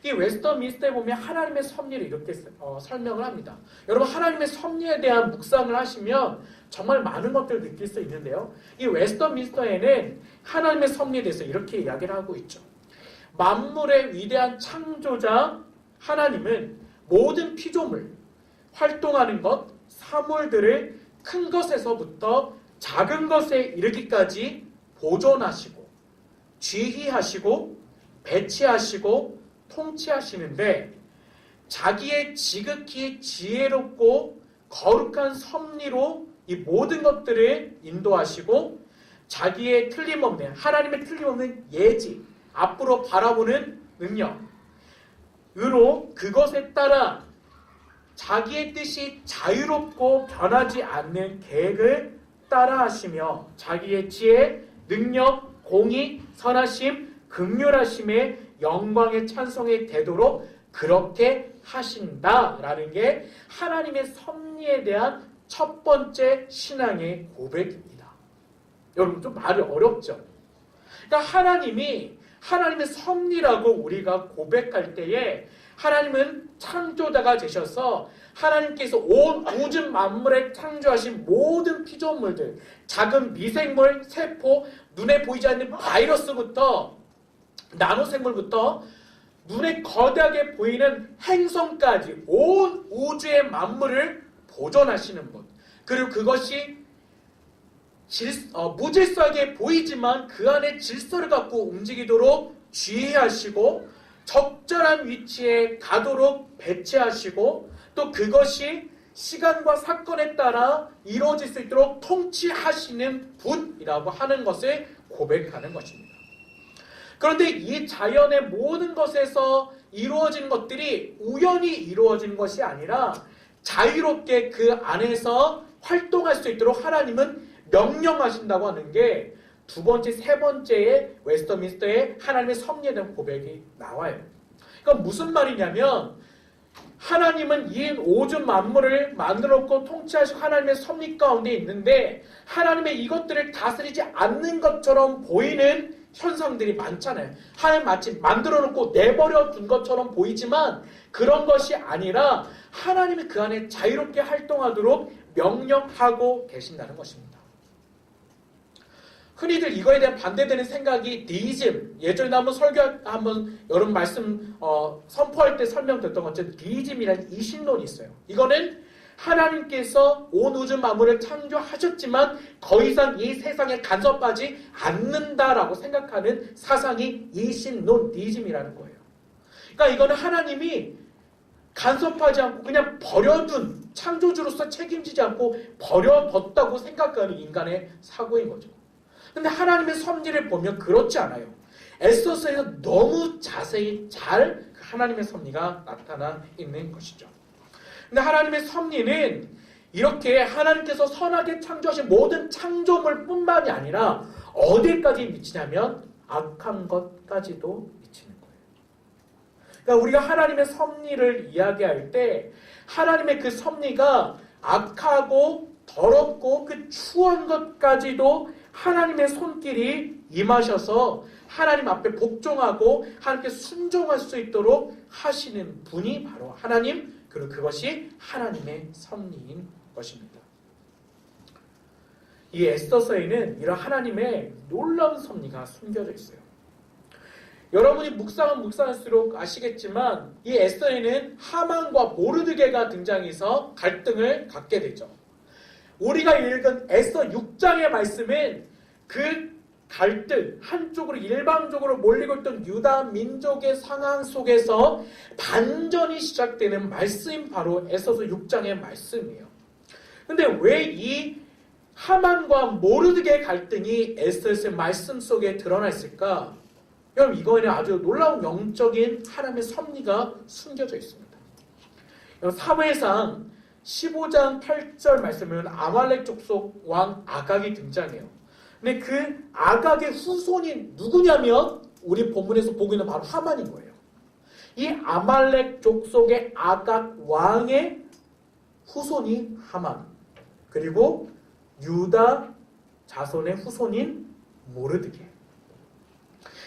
이 웨스터민스터에 보면 하나님의 섭리를 이렇게 설명을 합니다. 여러분 하나님의 섭리에 대한 묵상을 하시면 정말 많은 것들을 느낄 수 있는데요. 이 웨스터민스터에는 하나님의 섭리에 대해서 이렇게 이야기를 하고 있죠. 만물의 위대한 창조자 하나님은 모든 피조물, 활동하는 것, 사물들을 큰 것에서부터 작은 것에 이르기까지 보존하시고 지휘하시고 배치하시고 통치하시는데 자기의 지극히 지혜롭고 거룩한 섭리로 이 모든 것들을 인도하시고 자기의 틀림없는 하나님의 틀림없는 예지 앞으로 바라보는 능력으로 그것에 따라 자기의 뜻이 자유롭고 변하지 않는 계획을 따라하시며 자기의 지혜, 능력, 공의, 선하심, 긍휼하심의 영광의 찬송이 되도록 그렇게 하신다라는 게 하나님의 섭리에 대한 첫 번째 신앙의 고백입니다. 여러분 좀 말이 어렵죠? 그러니까 하나님의 섭리라고 우리가 고백할 때에 하나님은 창조자가 되셔서 하나님께서 온 우주 만물에 창조하신 모든 피조물들, 작은 미생물, 세포, 눈에 보이지 않는 바이러스부터 나노생물부터 눈에 거대하게 보이는 행성까지 온 우주의 만물을 보존하시는 분. 그리고 그것이 무질서하게 보이지만 그 안에 질서를 갖고 움직이도록 지휘하시고 적절한 위치에 가도록 배치하시고 또 그것이 시간과 사건에 따라 이루어질 수 있도록 통치하시는 분이라고 하는 것을 고백하는 것입니다. 그런데 이 자연의 모든 것에서 이루어지는 것들이 우연히 이루어진 것이 아니라 자유롭게 그 안에서 활동할 수 있도록 하나님은 명령하신다고 하는 게 두 번째, 세 번째의 웨스터민스터의 하나님의 섭리에 대한 고백이 나와요. 그러니까 무슨 말이냐면 하나님은 이 오주 만물을 만들었고 통치하시고 하나님의 섭리 가운데 있는데 하나님의 이것들을 다스리지 않는 것처럼 보이는 현상들이 많잖아요. 하나님 마치 만들어놓고 내버려 둔 것처럼 보이지만 그런 것이 아니라 하나님이 그 안에 자유롭게 활동하도록 명령하고 계신다는 것입니다. 흔히들 이거에 대한 반대되는 생각이 디이즘, 예전에 한번 여러분 말씀 선포할 때 설명드렸던 것처럼 디이즘이라는 이신론이 있어요. 이거는 하나님께서 온 우주 만물을 창조하셨지만 더 이상 이 세상에 간섭하지 않는다라고 생각하는 사상이 이신론, 디이즘이라는 거예요. 그러니까 이거는 하나님이 간섭하지 않고 그냥 버려둔 창조주로서 책임지지 않고 버려뒀다고 생각하는 인간의 사고인 거죠. 근데 하나님의 섭리를 보면 그렇지 않아요. 에스더서에서 너무 자세히 잘 하나님의 섭리가 나타나 있는 것이죠. 근데 하나님의 섭리는 이렇게 하나님께서 선하게 창조하신 모든 창조물뿐만이 아니라 어디까지 미치냐면 악한 것까지도 미치는 거예요. 그러니까 우리가 하나님의 섭리를 이야기할 때 하나님의 그 섭리가 악하고 더럽고 그 추한 것까지도 하나님의 손길이 임하셔서 하나님 앞에 복종하고 하나님께 순종할 수 있도록 하시는 분이 바로 하나님, 그리고 그것이 하나님의 섭리인 것입니다. 이 에스더서에는 이런 하나님의 놀라운 섭리가 숨겨져 있어요. 여러분이 묵상할수록 아시겠지만 이 에스더에는 하만과 모르드게가 등장해서 갈등을 갖게 되죠. 우리가 읽은 에스더 6장의 말씀은 그 갈등, 한쪽으로 일방적으로 몰리고 있던 유다 민족의 상황 속에서 반전이 시작되는 말씀이 바로 에스더 6장의 말씀이에요. 근데 왜 이 하만과 모르드게의 갈등이 에스더의 말씀 속에 드러나 있을까? 여러분, 이거에는 아주 놀라운 영적인 하나님의 섭리가 숨겨져 있습니다. 사무엘상 15장 8절 말씀은 아말렉 족속 왕 아각이 등장해요. 근데 그 아각의 후손이 누구냐면 우리 본문에서 보고 있는 바로 하만인 거예요. 이 아말렉 족속의 아각 왕의 후손이 하만, 그리고 유다 자손의 후손인 모르드게.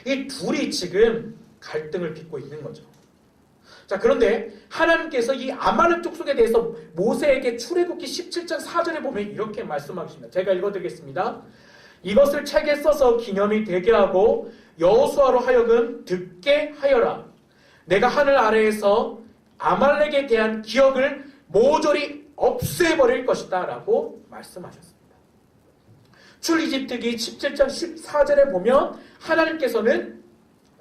이 둘이 지금 갈등을 빚고 있는 거죠. 자, 그런데 하나님께서 이 아말렉 족속에 대해서 모세에게 출애굽기 17장 4절에 보면 이렇게 말씀하십니다. 제가 읽어드리겠습니다. 이것을 책에 써서 기념이 되게 하고 여호수아로 하여금 듣게 하여라. 내가 하늘 아래에서 아말렉에 대한 기억을 모조리 없애버릴 것이다 라고 말씀하셨습니다. 출이집트기 17장 14절에 보면 하나님께서는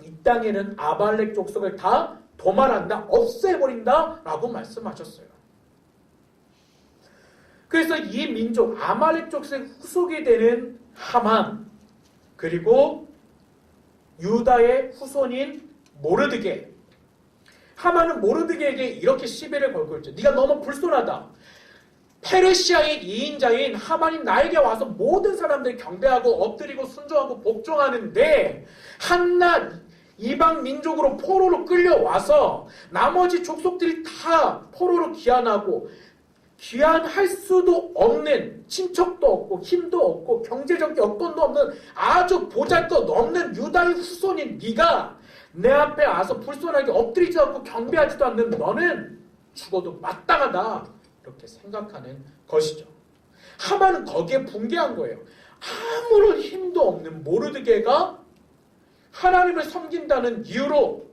이 땅에는 아말렉 족속을 다 도말한다, 없애버린다 라고 말씀하셨어요. 그래서 이 민족 아말렉 족속의 후속이 되는 하만, 그리고 유다의 후손인 모르드게. 하만은 모르드게에게 이렇게 시비를 걸고 있죠. 네가 너무 불손하다. 페르시아의 2인자인 하만이 나에게 와서 모든 사람들이 경배하고 엎드리고 순종하고 복종하는데 한낱 이방 민족으로 포로로 끌려와서 나머지 족속들이 다 포로로 귀환하고 귀환할 수도 없는, 친척도 없고 힘도 없고 경제적 여건도 없는 아주 보잘것없는 유다의 후손인 네가 내 앞에 와서 불손하게 엎드리지도 않고 경배하지도 않는 너는 죽어도 마땅하다, 이렇게 생각하는 것이죠. 하만은 거기에 붕괴한 거예요. 아무런 힘도 없는 모르드게가 하나님을 섬긴다는 이유로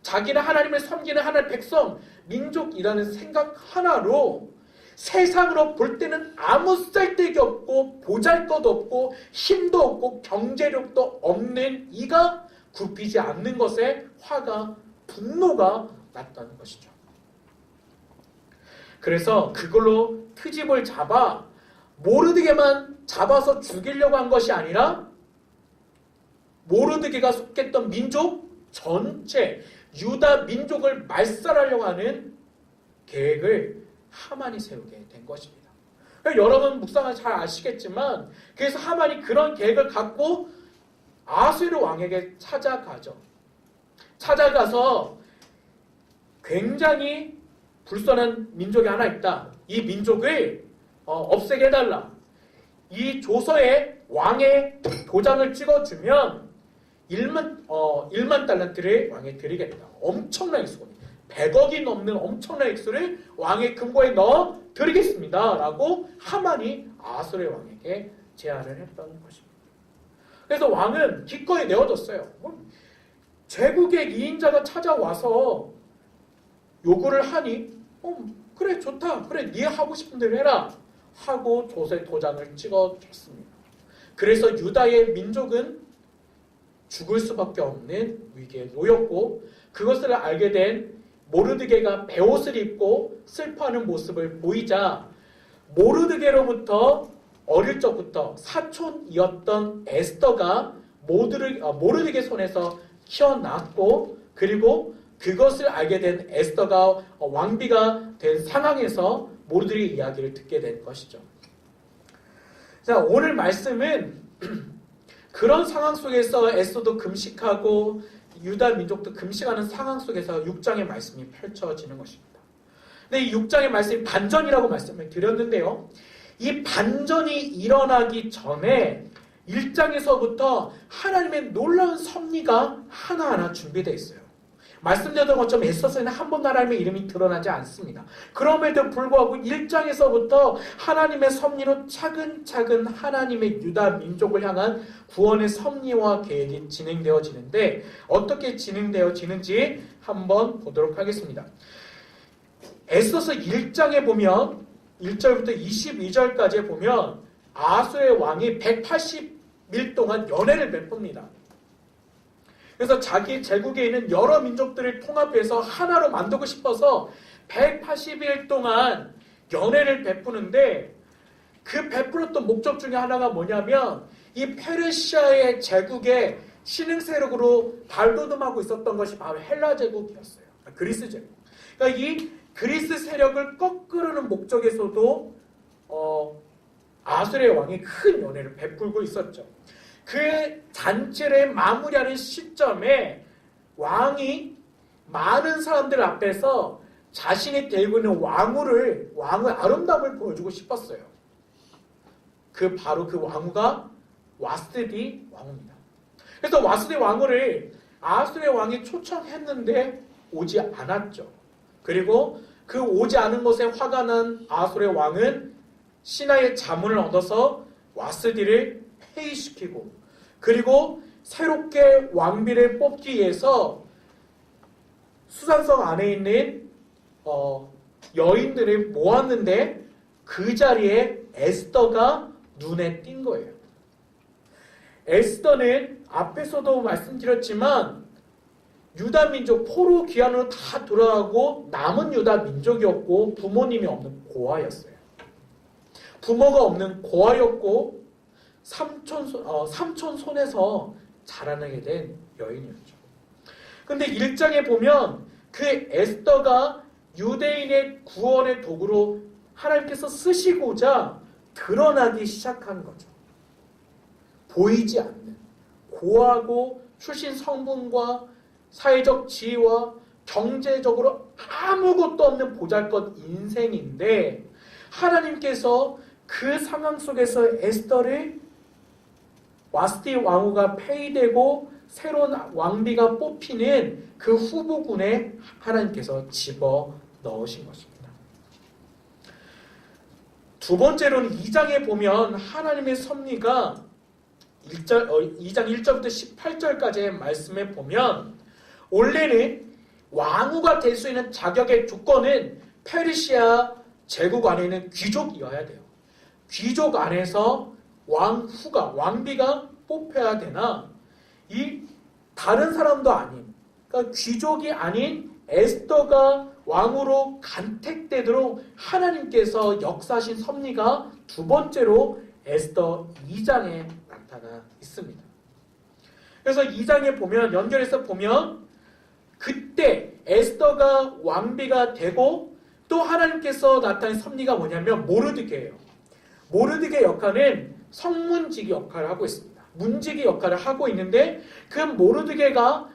자기는 하나님을 섬기는 하나님의 백성, 민족이라는 생각 하나로 세상으로 볼 때는 아무 쓸데기 없고 보잘것 없고 힘도 없고 경제력도 없는 이가 굽히지 않는 것에 화가, 분노가 났다는 것이죠. 그래서 그걸로 트집을 잡아 모르드게만 잡아서 죽이려고 한 것이 아니라 모르드게가 속했던 민족 전체, 유다 민족을 말살하려고 하는 계획을 하만이 세우게 된 것입니다. 여러분 묵상을 잘 아시겠지만 그래서 하만이 그런 계획을 갖고 아수르 왕에게 찾아가죠. 찾아가서 굉장히 불선한 민족이 하나 있다. 이 민족을 없애게 해달라. 이 조서에 왕의 도장을 찍어주면 1만 달란트를 왕에 드리겠다. 엄청난 액수입니다. 100억이 넘는 엄청난 액수를 왕의 금고에 넣어 드리겠습니다. 라고 하만이 아수르 왕에게 제안을 했던 것입니다. 그래서 왕은 기꺼이 내어줬어요. 제국의 2인자가 찾아와서 요구를 하니 그래 좋다. 그래 네 하고 싶은 대로 해라. 하고 조서에 도장을 찍어줬습니다. 그래서 유다의 민족은 죽을 수밖에 없는 위기에 놓였고 그것을 알게 된 모르드게가 베옷을 입고 슬퍼하는 모습을 보이자 모르드게로부터 어릴 적부터 사촌이었던 에스더가 모르드게 손에서 키어났고 그리고 그것을 알게 된 에스더가 왕비가 된 상황에서 모르드게의 이야기를 듣게 된 것이죠. 자, 오늘 말씀은 그런 상황 속에서 에스더도 금식하고 유다 민족도 금식하는 상황 속에서 6장의 말씀이 펼쳐지는 것입니다. 근데 이 6장의 말씀이 반전이라고 말씀을 드렸는데요. 이 반전이 일어나기 전에 1장에서부터 하나님의 놀라운 섭리가 하나하나 준비되어 있어요. 말씀드렸던 것처럼 에스더서에는 한 번도 하나님의 이름이 드러나지 않습니다. 그럼에도 불구하고 1장에서부터 하나님의 섭리로 차근차근 하나님의 유다 민족을 향한 구원의 섭리와 계획이 진행되어지는데 어떻게 진행되어지는지 한번 보도록 하겠습니다. 에스더서 1장에 보면 1절부터 22절까지 보면 아수의 왕이 180일 동안 연회를 베풉니다. 그래서 자기 제국에 있는 여러 민족들을 통합해서 하나로 만들고 싶어서 180일 동안 연회를 베푸는데 그 베풀었던 목적 중에 하나가 뭐냐면 이 페르시아의 제국의 신흥 세력으로 발돋움하고 있었던 것이 바로 헬라 제국이었어요. 그리스 제국. 그러니까 이 그리스 세력을 꺾으려는 목적에서도 아수르의 왕이 큰 연회를 베풀고 있었죠. 그 잔치를 마무리하는 시점에 왕이 많은 사람들 앞에서 자신이 들고 있는 왕의 아름다움을 보여주고 싶었어요. 바로 그 왕후가 와스디 왕후입니다. 그래서 와스디 왕후를 아수르의 왕이 초청했는데 오지 않았죠. 그리고 그 오지 않은 것에 화가 난 아수르의 왕은 시나의 자문을 얻어서 와스디를 폐위시키고 그리고 새롭게 왕비를 뽑기 위해서 수산성 안에 있는 여인들을 모았는데 그 자리에 에스더가 눈에 띈 거예요. 에스더는 앞에서도 말씀드렸지만 유다 민족 포로 귀환으로 다 돌아가고 남은 유다 민족이었고 부모님이 없는 고아였어요. 부모가 없는 고아였고 삼촌 손에서 자라나게 된 여인이었죠. 근데 1장에 보면 그 에스더가 유대인의 구원의 도구로 하나님께서 쓰시고자 드러나기 시작한 거죠. 보이지 않는 고하고 출신 성분과 사회적 지위와 경제적으로 아무것도 없는 보잘것 인생인데 하나님께서 그 상황 속에서 에스더를 와스티 왕후가 폐위되고 새로운 왕비가 뽑히는 그 후보군에 하나님께서 집어 넣으신 것입니다. 두 번째로는 2장에 보면 하나님의 섭리가 2장 1절부터 18절까지의 말씀에 보면 원래는 왕후가 될 수 있는 자격의 조건은 페르시아 제국 안에 있는 귀족이어야 돼요. 귀족 안에서 왕비가 뽑혀야 되나 이 다른 사람도 아닌 그러니까 귀족이 아닌 에스더가 왕으로 간택되도록 하나님께서 역사하신 섭리가 두 번째로 에스더 2장에 나타나 있습니다. 그래서 2장에 보면 연결해서 보면 그때 에스더가 왕비가 되고 또 하나님께서 나타낸 섭리가 뭐냐면 모르드게예요. 모르드게 역할은 성문지기 역할을 하고 있습니다. 문지기 역할을 하고 있는데 그 모르드게가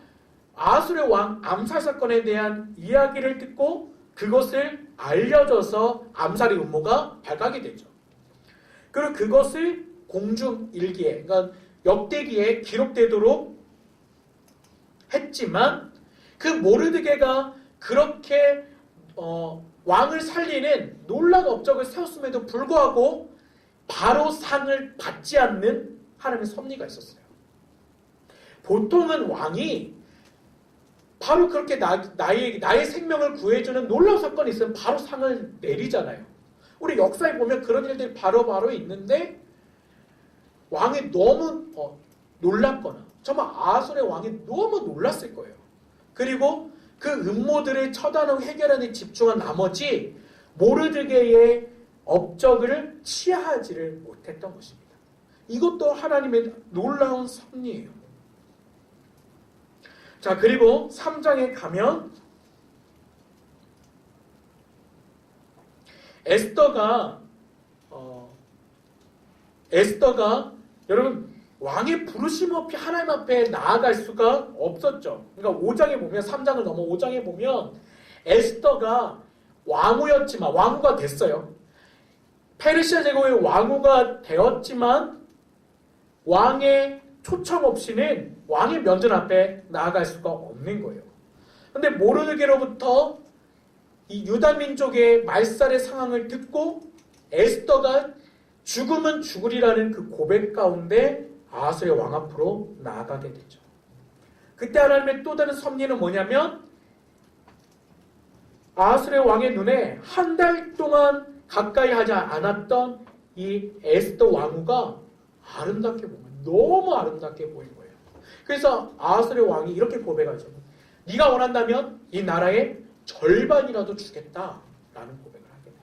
아수르 왕 암살 사건에 대한 이야기를 듣고 그것을 알려줘서 암살의 음모가 발각이 되죠. 그리고 그것을 공중일기에 그러니까 역대기에 기록되도록 했지만 그 모르드게가 그렇게 왕을 살리는 놀라운 업적을 세웠음에도 불구하고 바로 상을 받지 않는 하나님의 섭리가 있었어요. 보통은 왕이 바로 그렇게 나의 생명을 구해주는 놀라운 사건이 있으면 바로 상을 내리잖아요. 우리 역사에 보면 그런 일들이 바로 있는데 왕이 너무 놀랐거나 정말 아수르의 왕이 너무 놀랐을 거예요. 그리고 그 음모들을 처단하고 해결하는 데 집중한 나머지 모르드게의 업적을 취하지를 못했던 것입니다. 이것도 하나님의 놀라운 섭리예요. 자, 그리고 3장에 가면 에스더가 여러분 왕의 부르심 없이 하나님 앞에 나아갈 수가 없었죠. 그러니까 5장에 보면 3장을 넘어 5장에 보면 에스더가 왕후가 됐어요. 페르시아 제국의 왕후가 되었지만 왕의 초청 없이는 왕의 면전 앞에 나아갈 수가 없는 거예요. 근데 모르드게로부터 이 유다 민족의 말살의 상황을 듣고 에스더가 죽으면 죽으리라는 그 고백 가운데 아하수의 왕 앞으로 나아가게 되죠. 그때 하나님의 또 다른 섭리는 뭐냐면 아하수의 왕의 눈에 한 달 동안 가까이 하지 않았던 이 에스더 왕후가 아름답게 보면 너무 아름답게 보인 거예요. 그래서 아하수의 왕이 이렇게 고백하죠. 네가 원한다면 이 나라의 절반이라도 주겠다라는 고백을 하게 돼요.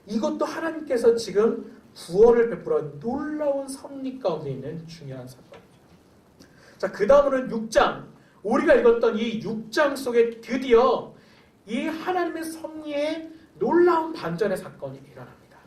이것도 하나님께서 지금 구원을 베풀어 놀라운 섭리 가운데 있는 중요한 사건이죠. 자, 그 다음으로는 6장. 우리가 읽었던 이 6장 속에 드디어 이 하나님의 섭리의 놀라운 반전의 사건이 일어납니다.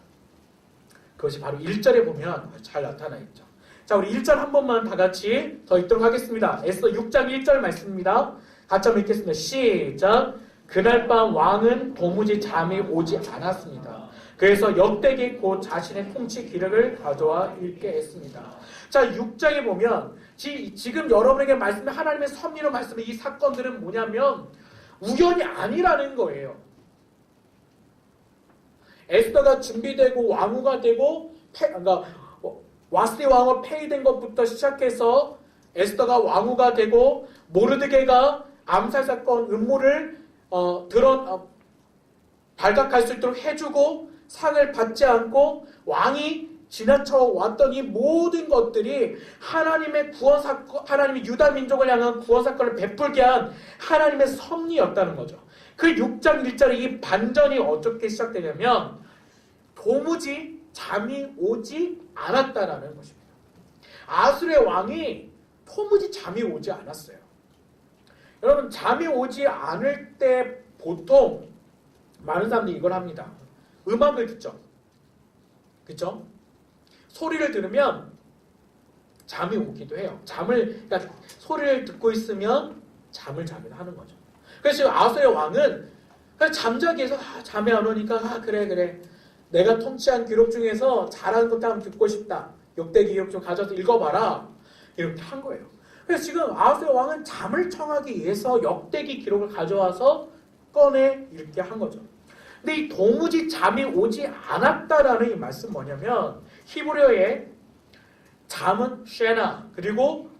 그것이 바로 1절에 보면 잘 나타나 있죠. 자, 우리 1절 한 번만 다 같이 더 읽도록 하겠습니다. 에스더 6장 1절 말씀입니다. 같이 한번 읽겠습니다. 시작. 그날 밤 왕은 도무지 잠이 오지 않았습니다. 그래서 역대기 곧 자신의 통치 기록을 가져와 읽게 했습니다. 자, 6장에 보면 지금 여러분에게 말씀한 하나님의 섭리로 말씀한 이 사건들은 뭐냐면 우연이 아니라는 거예요. 에스더가 준비되고 왕후가 되고 그러니까 와스티 왕후 폐위된 것부터 시작해서 에스더가 왕후가 되고 모르드게가 암살 사건 음모를 발각할 수 있도록 해주고 상을 받지 않고 왕이 지나쳐 왔던 이 모든 것들이 하나님의 구원 사건, 하나님의 유다 민족을 향한 구원 사건을 베풀게 한 하나님의 섭리였다는 거죠. 그 6장 1절에 이 반전이 어떻게 시작되냐면 도무지 잠이 오지 않았다라는 것입니다. 아수르의 왕이 도무지 잠이 오지 않았어요. 여러분, 잠이 오지 않을 때 보통 많은 사람들이 이걸 합니다. 음악을 듣죠. 그렇죠? 소리를 들으면 잠이 오기도 해요. 그러니까 소리를 듣고 있으면 잠을 자기도 하는 거죠. 그래서 지금 아수르의 왕은 잠자기 위해서 잠이 안 오니까 그래 내가 통치한 기록 중에서 잘하는 것도 한번 듣고 싶다. 역대 기록 좀 가져서 읽어봐라. 이렇게 한 거예요. 그래서 지금 아하수의 왕은 잠을 청하기 위해서 역대기 기록을 가져와서 꺼내 읽게 한 거죠. 근데 이 도무지 잠이 오지 않았다라는 이 말씀 뭐냐면 히브리어의 잠은 쉐나 그리고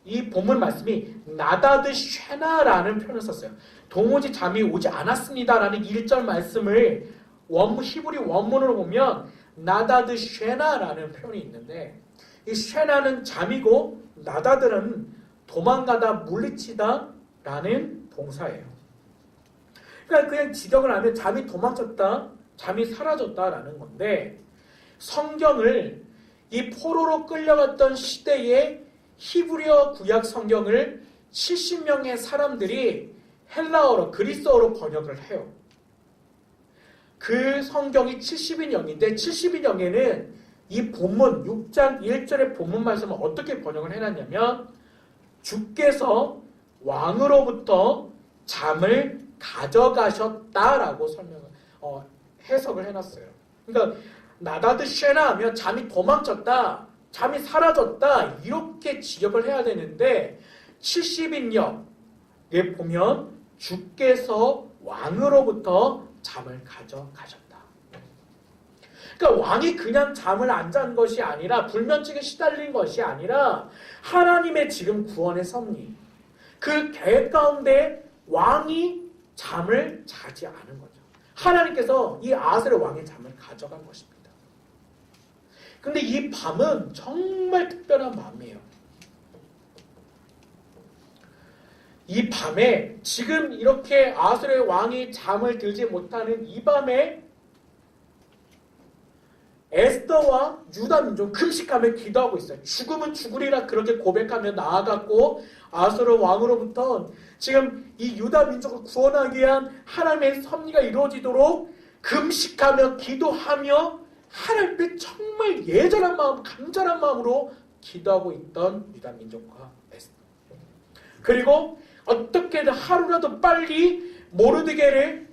이 본문 말씀이 나다드 쉐나라는 표현을 썼어요. 도무지 잠이 오지 않았습니다라는 1절 말씀을 히브리 원문으로 보면 나다드 쉐나라는 표현이 있는데 이 쉐나는 잠이고 나다드는 도망가다 물리치다 라는 동사예요. 그러니까 그냥 직역을 하면 잠이 도망쳤다, 잠이 사라졌다라는 건데 성경을 이 포로로 끌려갔던 시대의 히브리어 구약 성경을 70명의 사람들이 헬라어로 그리스어로 번역을 해요. 그 성경이 70인형인데 70인형에는 이 본문 6장 1절의 본문 말씀을 어떻게 번역을 해놨냐면 주께서 왕으로부터 잠을 가져가셨다라고 해석을 해놨어요. 그러니까 나다드 쉐나 하면 잠이 도망쳤다, 잠이 사라졌다 이렇게 직역을 해야 되는데 70인역에 보면 주께서 왕으로부터 잠을 가져가셨다. 그러니까 왕이 그냥 잠을 안 잔 것이 아니라 불면증에 시달린 것이 아니라 하나님의 지금 구원의 섭리 그 계획 가운데 왕이 잠을 자지 않은 거죠. 하나님께서 이 아하스의 왕의 잠을 가져간 것입니다. 근데 이 밤은 정말 특별한 밤이에요. 이 밤에 지금 이렇게 아하스의 왕이 잠을 들지 못하는 이 밤에 에스더와 유다 민족 금식하며 기도하고 있어요. 죽으면 죽으리라 그렇게 고백하며 나아갔고 아수르 왕으로부터 지금 이 유다 민족을 구원하기 위한 하나님의 섭리가 이루어지도록 금식하며 기도하며 하나님 앞에 정말 예절한 마음, 간절한 마음으로 기도하고 있던 유다 민족과 에스더. 그리고 어떻게든 하루라도 빨리 모르드게를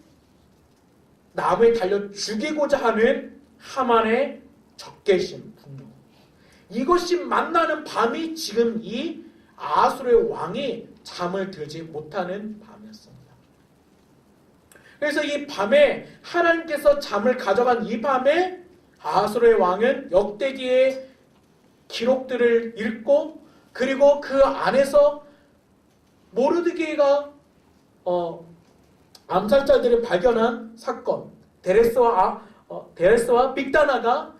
나무에 달려 죽이고자 하는 하만의 적개심, 분노. 이것이 만나는 밤이 지금 이 아수르의 왕이 잠을 들지 못하는 밤이었습니다. 그래서 이 밤에 하나님께서 잠을 가져간 이 밤에 아수르의 왕은 역대기의 기록들을 읽고 그리고 그 안에서 모르드게가 암살자들을 발견한 사건, 데레스와 빅다나가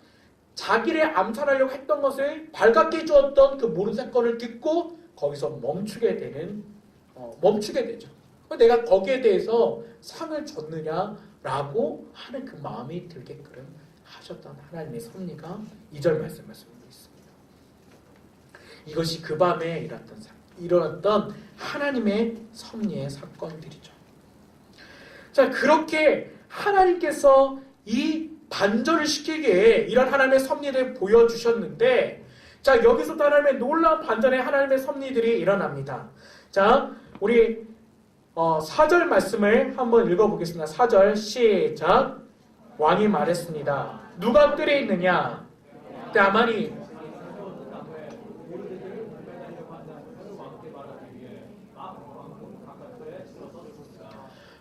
자기를 암살하려고 했던 것을 발각해 주었던 그 모르드 사건을 듣고 거기서 멈추게 되죠. 내가 거기에 대해서 상을 줬느냐라고 하는 그 마음이 들게끔 하셨던 하나님의 섭리가 2절 말씀하고 있습니다. 이것이 그 밤에 일어났던 하나님의 섭리의 사건들이죠. 자, 그렇게 하나님께서 이 반전을 시키기에 이런 하나님의 섭리를 보여주셨는데, 자, 여기서부터 하나님의 놀라운 반전의 하나님의 섭리들이 일어납니다. 자, 우리 4절 말씀을 한번 읽어보겠습니다. 4절 시작. 왕이 말했습니다. 누가 뜰에 있느냐? 그때 하만이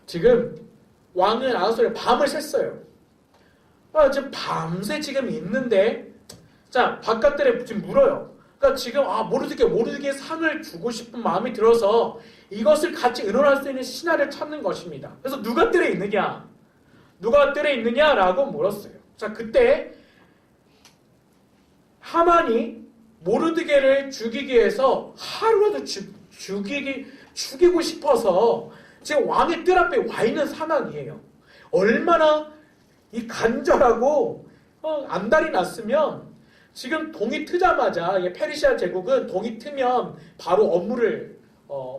지금 왕은 아수르에 밤을 샜어요. 지금 밤새 지금 있는데, 자, 바깥들에 지금 물어요. 그러니까 지금 모르드게 상을 주고 싶은 마음이 들어서 이것을 같이 의논할 수 있는 신하를 찾는 것입니다. 그래서 누가 뜰에 있느냐? 누가 뜰에 있느냐라고 물었어요. 자, 그때 하만이 모르드게를 죽이기 위해서 하루라도 죽이고 싶어서 지금 왕의 뜰 앞에 와 있는 상황이에요. 얼마나 이 간절하고 안달이 났으면 지금 동이 트자마자 페르시아 제국은 동이 트면 바로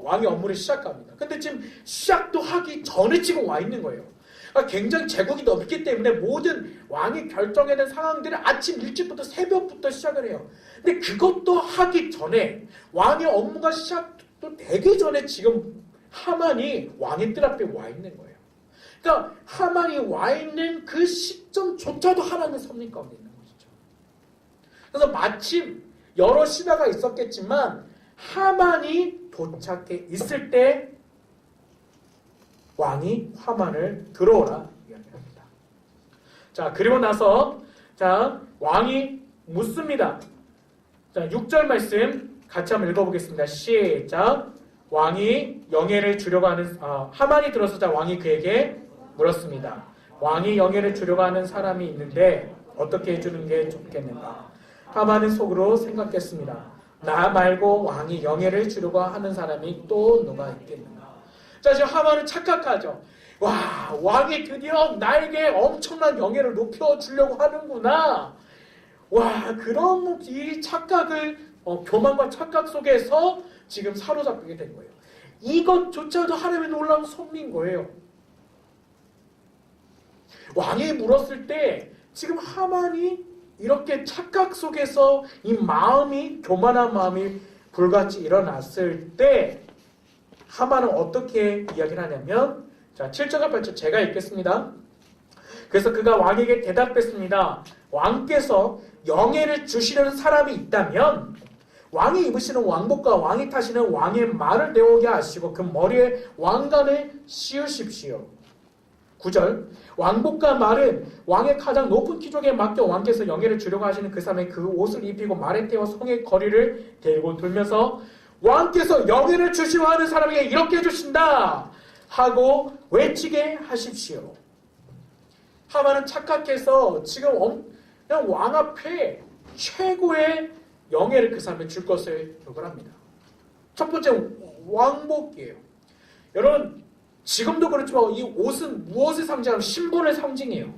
왕의 업무를 시작합니다. 근데 지금 시작도 하기 전에 지금 와 있는 거예요. 그러니까 굉장히 제국이 넓기 때문에 모든 왕이 결정해야 되는 상황들을 아침 일찍부터 새벽부터 시작을 해요. 근데 그것도 하기 전에 왕의 업무가 시작도 되기 전에 지금 하만이 왕의 뜰 앞에 와 있는 거예요. 그러니까 하만이 와 있는 그 시점조차도 하나님의 섭리 가운데 있는 것이죠. 그래서 마침 여러 신하가 있었겠지만 하만이 도착해 있을 때 왕이 하만을 들어오라 이야기합니다. 자, 그리고 나서 왕이 묻습니다. 자, 6절 말씀 같이 한번 읽어보겠습니다. 시작. 왕이 영예를 주려고 하는 하만이 들어서자 왕이 그에게 물었습니다. 왕이 영예를 주려고 하는 사람이 있는데 어떻게 해주는 게 좋겠는가? 하만은 속으로 생각했습니다. 나 말고 왕이 영예를 주려고 하는 사람이 또 누가 있겠는가? 자, 지금 하만은 착각하죠. 와, 왕이 드디어 나에게 엄청난 영예를 높여주려고 하는구나. 와, 그런 이 착각을 교만과 착각 속에서 지금 사로잡히게 된 거예요. 이것조차도 하나님의 놀라운 섭리인 거예요. 왕이 물었을 때 지금 하만이 이렇게 착각 속에서 이 마음이 교만한 마음이 불같이 일어났을 때 하만은 어떻게 이야기를 하냐면, 자, 7절과 8절 제가 읽겠습니다. 그래서 그가 왕에게 대답했습니다. 왕께서 영예를 주시려는 사람이 있다면 왕이 입으시는 왕복과 왕이 타시는 왕의 말을 내오게 하시고 그 머리에 왕관을 씌우십시오. 9절 왕복과 말은 왕의 가장 높은 귀족에 맡겨 왕께서 영예를 주려고 하시는 그 사람의 그 옷을 입히고 말에 태워 성의 거리를 데리고 돌면서 왕께서 영예를 주시려 하는 사람에게 이렇게 해주신다 하고 외치게 하십시오. 하만은 착각해서 지금 그냥 왕 앞에 최고의 영예를 그 사람에 줄 것을 요구를 합니다. 첫 번째 왕복이에요. 여러분, 지금도 그렇지만 이 옷은 무엇을 상징하면 신분을 상징해요.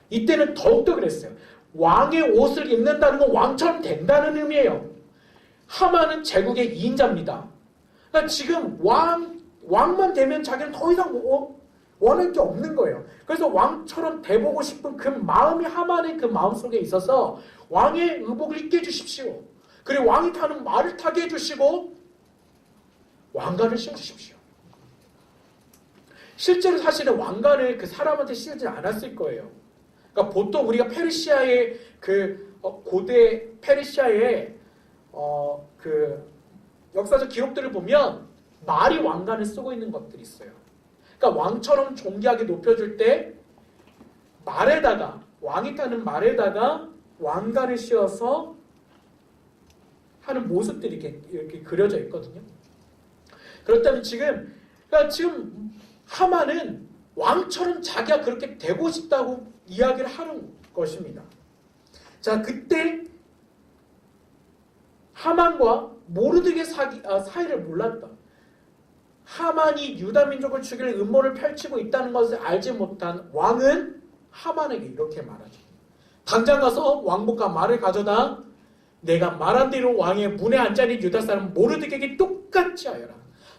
이때는 더욱더 그랬어요. 왕의 옷을 입는다는 건 왕처럼 된다는 의미예요. 하만은 제국의 2인자입니다. 그러니까 지금 왕만 되면 자기는 더 이상 원할 게 없는 거예요. 그래서 왕처럼 돼보고 싶은 그 마음이 하만의 그 마음 속에 있어서 왕의 의복을 입게 해주십시오. 그리고 왕이 타는 말을 타게 해주시고 왕관을 씌워주십시오. 실제로 사실은 왕관을 그 사람한테 씌우지 않았을 거예요. 그러니까 보통 우리가 페르시아의 고대 페르시아의 그 역사적 기록들을 보면 말이 왕관을 쓰고 있는 것들이 있어요. 그러니까 왕처럼 존귀하게 높여줄 때 말에다가 왕이 타는 말에다가 왕관을 씌워서 하는 모습들이 이렇게 그려져 있거든요. 그렇다면 지금 하만은 왕처럼 자기가 그렇게 되고 싶다고 이야기를 하는 것입니다. 자, 그때 하만과 모르드게 사이를 몰랐다. 하만이 유다 민족을 죽일 음모를 펼치고 있다는 것을 알지 못한 왕은 하만에게 이렇게 말하죠. 당장 가서 왕복과 말을 가져다 내가 말한 대로 왕의 문에 앉아있는 유다 사람 모르드게에게 똑같이 하여라.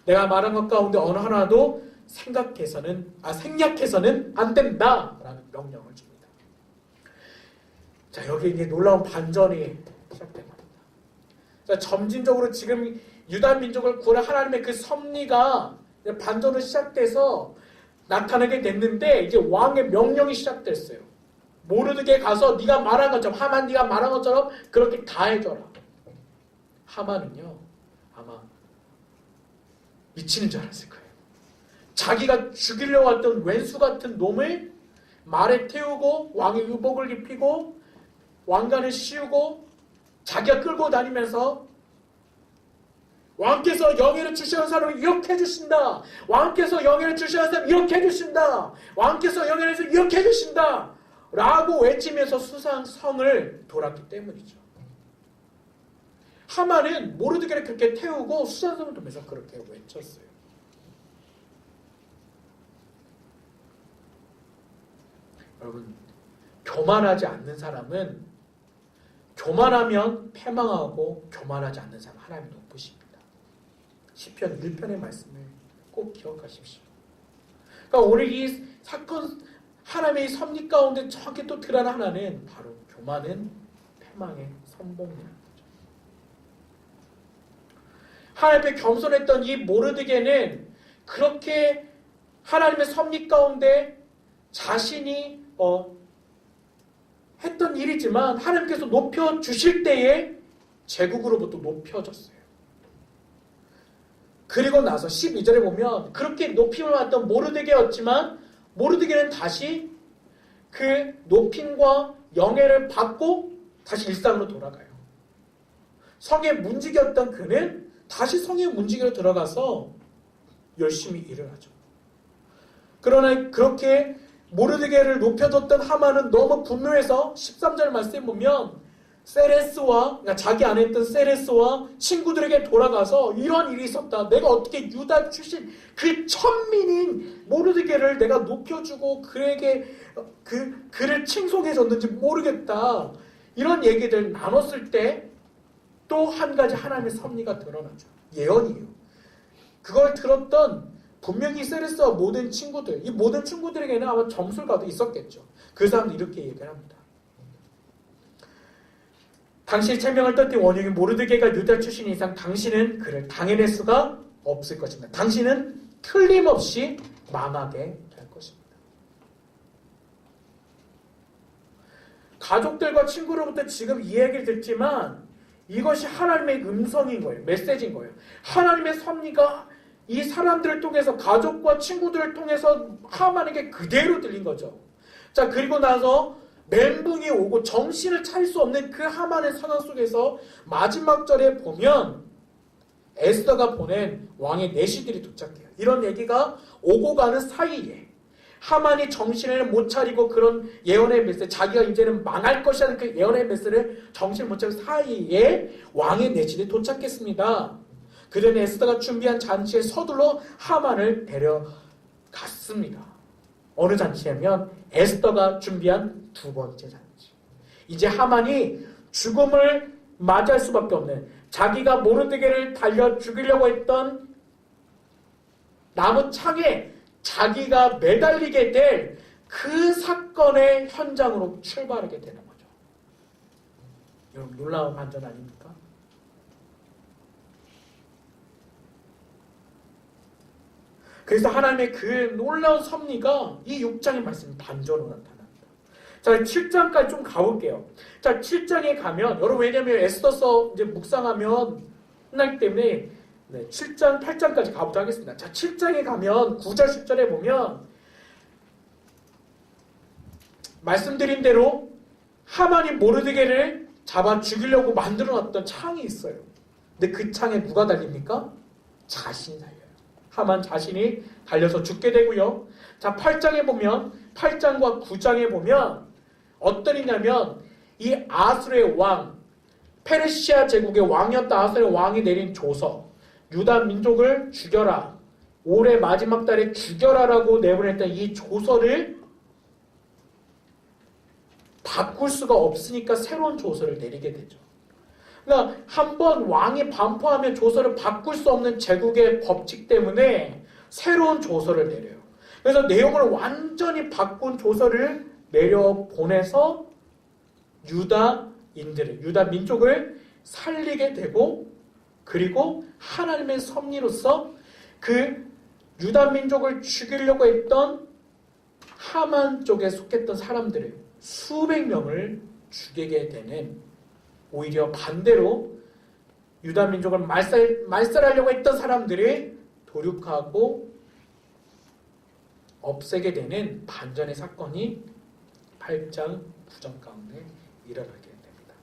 내가 말한 것 가운데 어느 하나도 생략해서는 안 된다 라는 명령을 줍니다. 자, 여기 이제 놀라운 반전이 시작된 겁니다. 자, 점진적으로 지금 유다 민족을 구할 하나님의 그 섭리가 반전으로 시작돼서 나타나게 됐는데 이제 왕의 명령이 시작됐어요. 모르드게 가서 네가 말한 것처럼 하만 네가 말한 것처럼 그렇게 다 해줘라. 하만은요 아마 미치는 줄 알았을 거예요. 자기가 죽이려고 했던 왼수 같은 놈을 말에 태우고 왕의 의복을 입히고 왕관을 씌우고 자기가 끌고 다니면서 왕께서 영예를 주시는 사람을 이렇게 해주신다. 왕께서 영예를 주시는 사람을 이렇게 해주신다. 왕께서 영예를 주시는 이렇게 해주신다. 라고 외치면서 수상성을 돌았기 때문이죠. 하만은 모르드게를 그렇게 태우고 수상성을 돌면서 그렇게 외쳤어요. 여러분, 교만하지 않는 사람은 교만하면 패망하고 교만하지 않는 사람 하나님이 높으십니다. 시편 1편의 말씀을 꼭 기억하십시오. 그러니까 오늘 이 사건 하나님의 섭리 가운데 정확히 또 드러난 하나는 바로 교만은 패망의 선봉이라는 거죠. 하나님 앞에 겸손했던 이 모르드게는 그렇게 하나님의 섭리 가운데 자신이 했던 일이지만 하나님께서 높여주실 때에 제국으로부터 높여졌어요. 그리고 나서 12절에 보면 그렇게 높임을 받던 모르드게였지만 모르드게는 다시 그 높임과 영예를 받고 다시 일상으로 돌아가요. 성의 문지기였던 그는 다시 성의 문지기로 들어가서 열심히 일을 하죠. 그러나 그렇게 모르드게를 높여줬던 하만은 너무 분노해서 13절 말씀에 보면 그러니까 자기 안에 있던 세레스와 친구들에게 돌아가서 이런 일이 있었다. 내가 어떻게 유다 출신 그 천민인 모르드게를 내가 높여주고 그에게 그를 칭송해줬는지 모르겠다. 이런 얘기들 나눴을 때 또 한 가지 하나님의 섭리가 드러나죠. 예언이에요. 그걸 들었던 분명히 세레스와 모든 친구들, 이 모든 친구들에게는 아마 점술가도 있었겠죠. 그 사람도 이렇게 얘기를 합니다. 당신이 체명을 떨친 원흉인 모르드게가 유다 출신 이상 당신은 그를 당해낼 수가 없을 것입니다. 당신은 틀림없이 망하게 될 것입니다. 가족들과 친구로부터 지금 이 얘기를 듣지만 이것이 하나님의 음성인 거예요. 메시지인 거예요. 하나님의 섭리가 이 사람들을 통해서 가족과 친구들을 통해서 하만에게 그대로 들린 거죠. 자, 그리고 나서 멘붕이 오고 정신을 차릴 수 없는 그 하만의 상황 속에서 마지막 절에 보면 에스더가 보낸 왕의 내시들이 도착해요. 이런 얘기가 오고 가는 사이에 하만이 정신을 못 차리고 그런 예언의 메시지, 자기가 이제는 망할 것이라는 그 예언의 메시지를 정신을 못 차리고 사이에 왕의 내시들이 도착했습니다. 그전에 에스더가 준비한 잔치에 서둘러 하만을 데려갔습니다. 어느 잔치냐면 에스더가 준비한 두 번째 잔치. 이제 하만이 죽음을 맞이할 수밖에 없는, 자기가 모르드게를 달려 죽이려고 했던 나무 창에 자기가 매달리게 될 그 사건의 현장으로 출발하게 되는 거죠. 여러분, 놀라운 반전 아닙니까? 그래서 하나님의 그 놀라운 섭리가 이 6장의 말씀 반전으로 나타납니다. 자, 7장까지 좀 가볼게요. 자, 7장에 가면, 여러분, 왜냐면 에스더서 이제 묵상하면 끝나기 때문에 7장, 8장까지 가보도록 하겠습니다. 자, 7장에 가면 9절, 10절에 보면 말씀드린 대로 하만이 모르드게를 잡아 죽이려고 만들어놨던 창이 있어요. 근데 그 창에 누가 달립니까? 자신이 달려요. 하만 자신이 달려서 죽게 되고요. 자, 8장에 보면, 8장과 9장에 보면 어떤 일이냐면 이 아수르의 왕, 페르시아 제국의 왕이었던 아수르의 왕이 내린 조서, 유다 민족을 죽여라, 올해 마지막 달에 죽여라라고 내보냈던 이 조서를 바꿀 수가 없으니까 새로운 조서를 내리게 되죠. 그러니까 한번 왕이 반포하면 조서를 바꿀 수 없는 제국의 법칙 때문에 새로운 조서를 내려요. 그래서 내용을 완전히 바꾼 조서를 내려보내서 유다인들을, 유다 민족을 살리게 되고, 그리고 하나님의 섭리로서 그 유다 민족을 죽이려고 했던 하만 쪽에 속했던 사람들을 수백 명을 죽이게 되는, 오히려 반대로 유다 민족을 말살하려고 했던 사람들이 도륙하고 없애게 되는 반전의 사건이 8장, 9장 가운데 일어나게 됩니다.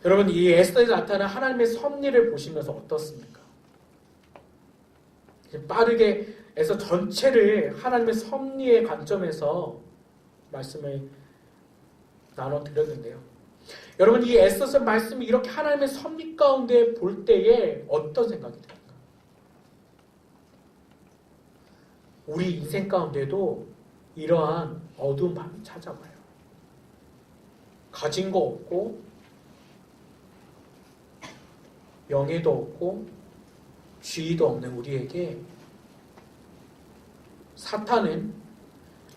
여러분, 이 에스더에 나타난 하나님의 섭리를 보시면서 어떻습니까? 빠르게 에서 전체를 하나님의 섭리의 관점에서 말씀을 나눠드렸는데요. 여러분, 이 에스더서 말씀이 이렇게 하나님의 섭리 가운데 볼 때에 어떤 생각이 듭니까? 우리 인생 가운데도 이러한 어두운 밤이 찾아와요. 가진 거 없고, 명예도 없고, 지위도 없는 우리에게 사탄은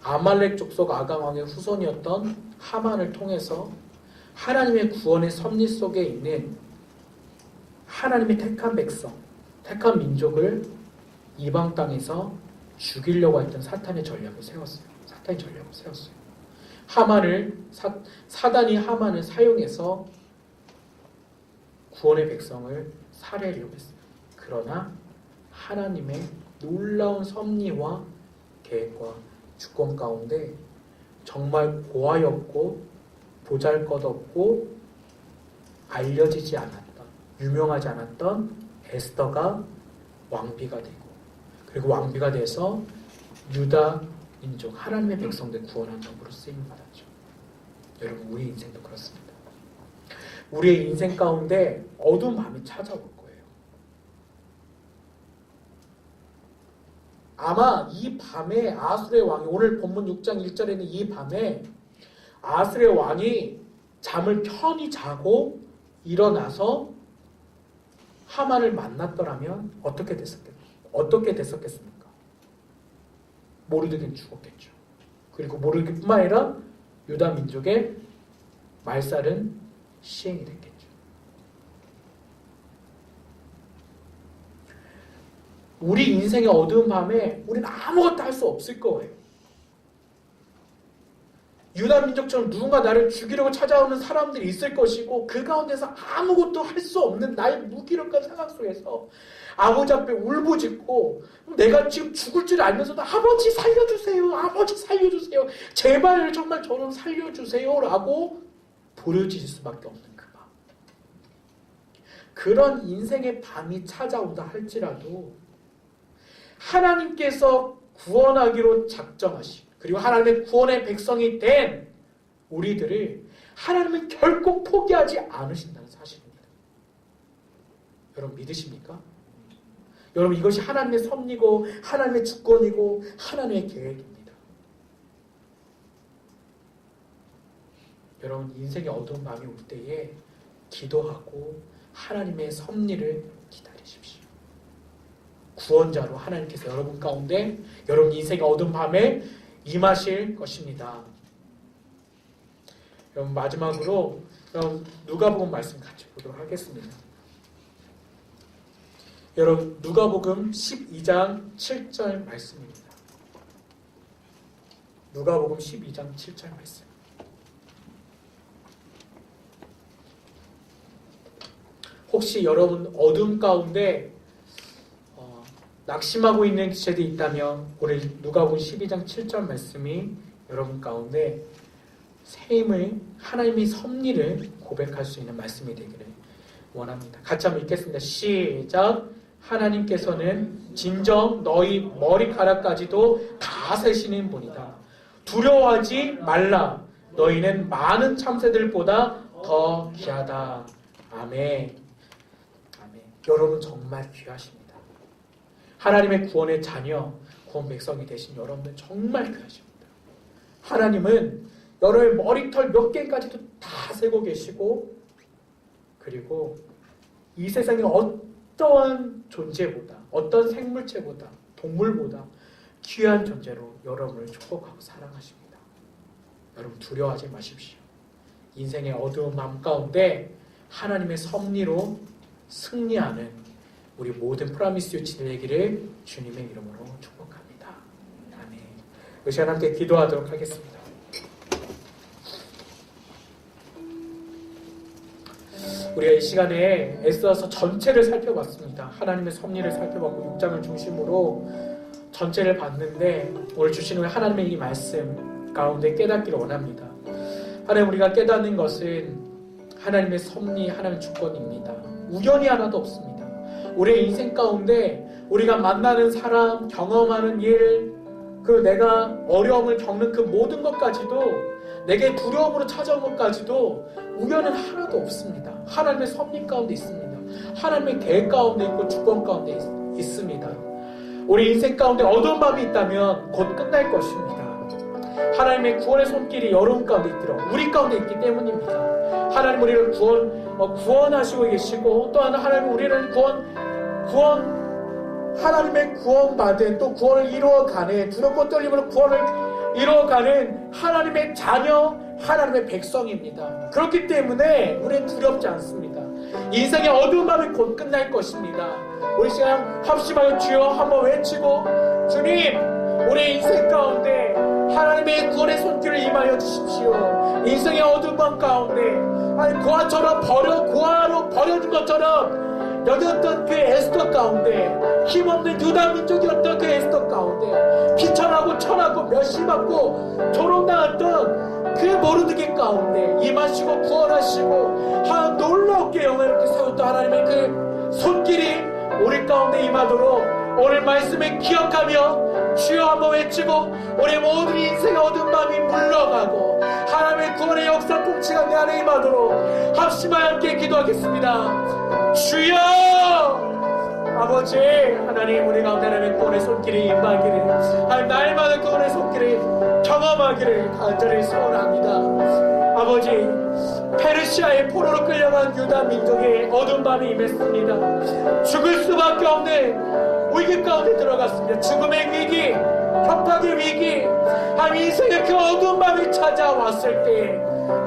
아말렉 족속 아강왕의 후손이었던 하만을 통해서 하나님의 구원의 섭리 속에 있는 하나님의 택한 백성, 택한 민족을 이방 땅에서 죽이려고 했던 사탄의 전략을 세웠어요. 사단이 하만을 사용해서 구원의 백성을 살해하려고 했어요. 그러나 하나님의 놀라운 섭리와 계획과 주권 가운데 정말 고아였고 보잘것없고 알려지지 않았던, 유명하지 않았던 에스더가 왕비가 되고, 그리고 왕비가 돼서 유다 민족, 하나님의 백성들 구원한 적으로 쓰임받았죠. 여러분, 우리 인생도 그렇습니다. 우리의 인생 가운데 어두운 밤이 찾아올 거예요. 아마 이 밤에 아수르의 왕이, 오늘 본문 6장 1절에는 이 밤에 아수르의 왕이 잠을 편히 자고 일어나서 하만을 만났더라면 어떻게 됐었겠습니까? 모르드게는 죽었겠죠. 그리고 모르드게뿐만 아니라 유다 민족의 말살은 시행이 됐겠죠. 우리 인생의 어두운 밤에 우리는 아무것도 할 수 없을 거예요. 유다 민족처럼 누군가 나를 죽이려고 찾아오는 사람들이 있을 것이고, 그 가운데서 아무것도 할 수 없는 나의 무기력한 상황 속에서 아버지 앞에 울부짖고, 내가 지금 죽을 줄 알면서도 아버지 살려주세요, 아버지 살려주세요, 제발 정말 저를 살려주세요 라고 부르짖을 수밖에 없는 그 밤. 그런 인생의 밤이 찾아온다 할지라도 하나님께서 구원하기로 작정하신, 그리고 하나님의 구원의 백성이 된 우리들을 하나님은 결코 포기하지 않으신다는 사실입니다. 여러분, 믿으십니까? 여러분, 이것이 하나님의 섭리고 하나님의 주권이고 하나님의 계획입니다. 여러분 인생의 어두운 밤이 올 때에 기도하고 하나님의 섭리를 기다리십시오. 구원자로 하나님께서 여러분 가운데 여러분 인생의 어두운 밤에 임하실 것입니다. 여러분 마지막으로 여러분 누가복음 말씀 같이 보도록 하겠습니다. 여러분 누가복음 12장 7절 말씀입니다. 누가복음 12장 7절 말씀. 혹시 여러분 어둠 가운데 낙심하고 있는 지체들이 있다면 오늘 누가복음 12장 7절 말씀이 여러분 가운데 새 힘을 하나님의 섭리를 고백할 수 있는 말씀이 되기를 원합니다. 같이 한번 읽겠습니다. 시작. 하나님께서는 진정 너희 머리카락까지도 다 세시는 분이다. 두려워하지 말라. 너희는 많은 참새들보다 더 귀하다. 아멘. 아멘. 여러분 정말 귀하십니다. 하나님의 구원의 자녀, 구원 백성이 되신 여러분은 정말 귀하십니다. 하나님은 여러분의 머리털 몇 개까지도 다 세고 계시고, 그리고 이 세상의 어떠한 존재보다, 어떤 생물체보다, 동물보다 귀한 존재로 여러분을 축복하고 사랑하십니다. 여러분 두려워하지 마십시오. 인생의 어두운 마음 가운데 하나님의 섭리로 승리하는 우리 모든 프라미스 유치들 되기를 주님의 이름으로 축복합니다. 아멘. 이 시간 함께 기도하도록 하겠습니다. 우리가 이 시간에 애써서 전체를 살펴봤습니다. 하나님의 섭리를 살펴봤고 6장을 중심으로 전체를 봤는데 오늘 주시는 하나님의 이 말씀 가운데 깨닫기를 원합니다. 하나님 우리가 깨닫는 것은 하나님의 섭리, 하나님의 주권입니다. 우연이 하나도 없습니다. 우리의 인생 가운데 우리가 만나는 사람, 경험하는 일, 그 내가 어려움을 겪는 그 모든 것까지도 내게 두려움으로 찾아온 것까지도 우연은 하나도 없습니다. 하나님의 섭리 가운데 있습니다. 하나님의 계획 가운데 있고 주권 가운데 있습니다. 우리 인생 가운데 어두운 밤이 있다면 곧 끝날 것입니다. 하나님의 구원의 손길이 여러분 가운데 있도록 우리 가운데 있기 때문입니다. 하나님 우리를 구원하시고 계시고 또 하나님 우리를 하나님의 구원받은 또 구원을 이루어가는 두렵고 떨림으로 구원을 이루어가는 하나님의 자녀, 하나님의 백성입니다. 그렇기 때문에 우리는 두렵지 않습니다. 인생의 어두운 밤이 곧 끝날 것입니다. 우리 시간 합심하여 주여 한번 외치고 주님 우리 인생 가운데 하나님의 구원의 손길을 임하여 주십시오. 인생의 어두운 밤 가운데 고아처럼 고아로 버려진 것처럼 여겼던 그 에스더 가운데 힘없는 유다 민족이었던 그 에스더 가운데 비천하고 천하고 멸시받고 조롱당했던 그 모르드게 가운데 임하시고 구원하시고 놀랍게 영화롭게 세웠던 하나님의 그 손길이 우리 가운데 임하도록 오늘 말씀을 기억하며 주여 한번 외치고 우리 모든 인생의 어두운 밤이 물러가고 하나님의 구원의 역사 통치가 내 안에 임하도록 합심하여 함께 기도하겠습니다. 주여 아버지 하나님 우리 가운데 하나님의 구원의 손길이 임하기를 하나님 날마다 구원의 손길을 경험하기를 간절히 소원합니다. 아버지 페르시아의 포로로 끌려간 유다 민족의 어두운 밤이 임했습니다. 죽을 수밖에 없는 위기 가운데 들어갔습니다. 죽음의 위기, 협박의 위기, 인생의 그 어두운 밤이 찾아왔을 때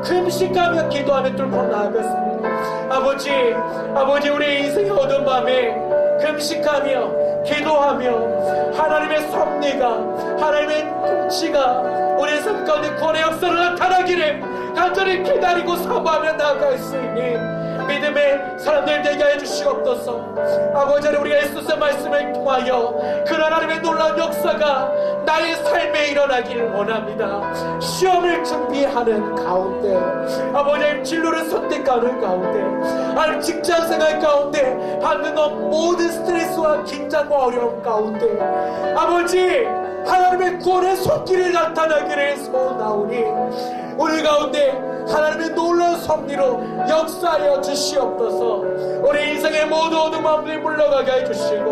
금식하며 기도하며 뚫고 나아갔습니다. 아버지 우리 인생의 어두운 밤에 금식하며 기도하며 하나님의 섭리가 하나님의 통치가 우리의 삶 가운데 구원의 역사로 나타나기를 간절히 기다리고 사모하며 나아갈 수 있는 믿음의 사람들 되게 해주시옵소서. 아버지 우리가 예수의 말씀을 통하여 그 하나님의 놀라운 역사가 나의 삶에 일어나기를 원합니다. 시험을 준비하는 가운데 아버지 진로를 선택하는 가운데 직장생활 가운데 받는 모든 스트레스와 긴장과 어려움 가운데 아버지 하나님의 구원의 손길이 나타나기를 소원하오니 우리 가운데 하나님의 놀라운 섭리로 역사하여 주시옵소서. 우리 인생의 모든 어두운 마음들이 물러가게 해주시고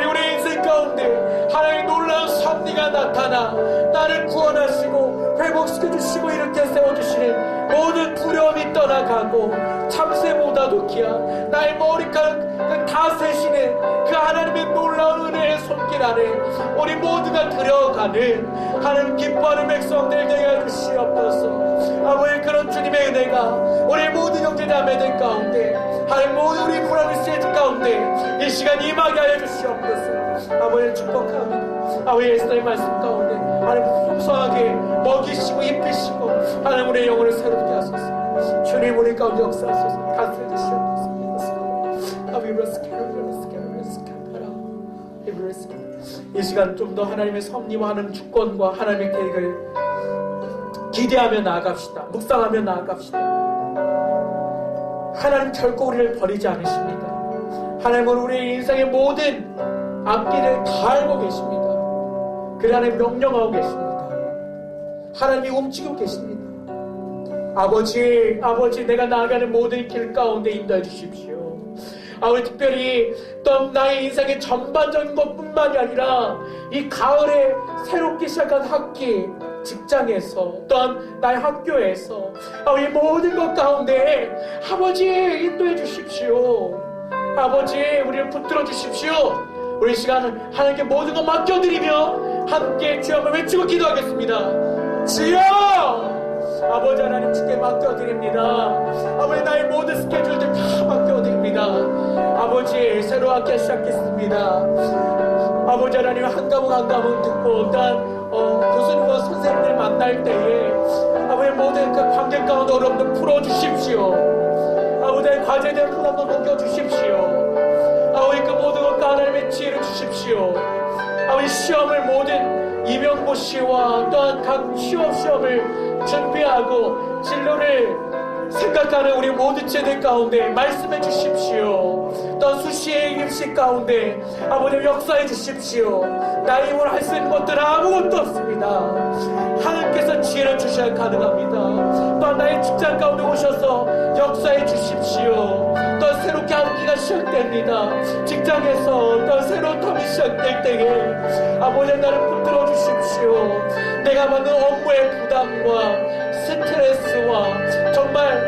우리 인생 가운데 하나님의 놀라운 섭리가 나타나 나를 구원하시고 회복시켜 주시고 이렇게 세워주시는 모든 두려움이 떠나가고 참새보다도 귀한 나의 머리카락 다 세시는 그 하나님의 놀라운 은혜의 손길 안에 우리 모두가 들어가는 하나님 기뻐하는 백성들 되게 해주시옵소서. 아버지, 그런 주님의 은혜가 우리 모든 형제자매들 가운데, 하나님 모든 우리 브라더스 가운데 이 시간 임하게 하여 주시옵소서. 아버지, 축복합니다. 아버지, 예수의 말씀 가운데 하나님 풍성하게 먹이시고 입히시고 하나님 우리의 영혼을 새롭게 하소서. 주님 우리 가운데 역사하소서. 다스려주시옵소서. 이 시간 좀 더 하나님의 섭리와 하나님의 주권과 하나님의 계획을 기대하며 나아갑시다. 묵상하며 나아갑시다. 하나님 결코 우리를 버리지 않으십니다. 하나님은 우리의 인생의 모든 앞길을 다 알고 계십니다. 그 하나님 명령하고 계십니다. 하나님이 움직이고 계십니다. 아버지, 내가 나아가는 모든 길 가운데 인도해 주십시오. 아버지, 특별히 또 나의 인생의 전반적인 것뿐만이 아니라 이 가을에 새롭게 시작한 학기, 직장에서 또한 나의 학교에서 아버지 모든 것 가운데 아버지 인도해 주십시오. 아버지, 우리를 붙들어 주십시오. 우리 시간을 하나님께 모든 것 맡겨드리며 함께 주여 한번 외치고 기도하겠습니다. 주여! 아버지 하나님 주께 맡겨드립니다. 아버지, 나의 모든 스케줄들 다 맡겨드립니다. 아버지, 새로 학기 시작했습니다. 아버지 하나님 한 과목 듣고 일단 교수님과 선생님들 만날 때에 아버지 모든 그 관계 가운데 어려움을 풀어주십시오. 아버지, 과제에 대한 부담도 넘겨주십시오. 아버지, 그 모든 것과 하나님의 지혜를 주십시오. 아버지, 시험을 모든 임용고시와 또한 각 시험을 준비하고 진로를 생각하는 우리 모든 제들 가운데 말씀해 주십시오. 또 수시의 입시 가운데 아버지 역사해 주십시오. 나의 힘으로 할 수 있는 것들은 아무것도 없습니다. 하나님께서 지혜를 주셔야 가능합니다. 또 나의 직장 가운데 오셔서 역사해 주십시오. 또 새롭게 학기가 시작됩니다. 직장에서 또 새로운 텀이 시작될 때에 아버지 나를 붙들어 주십시오. 내가 받는 업무의 부담과 스트레스와 정말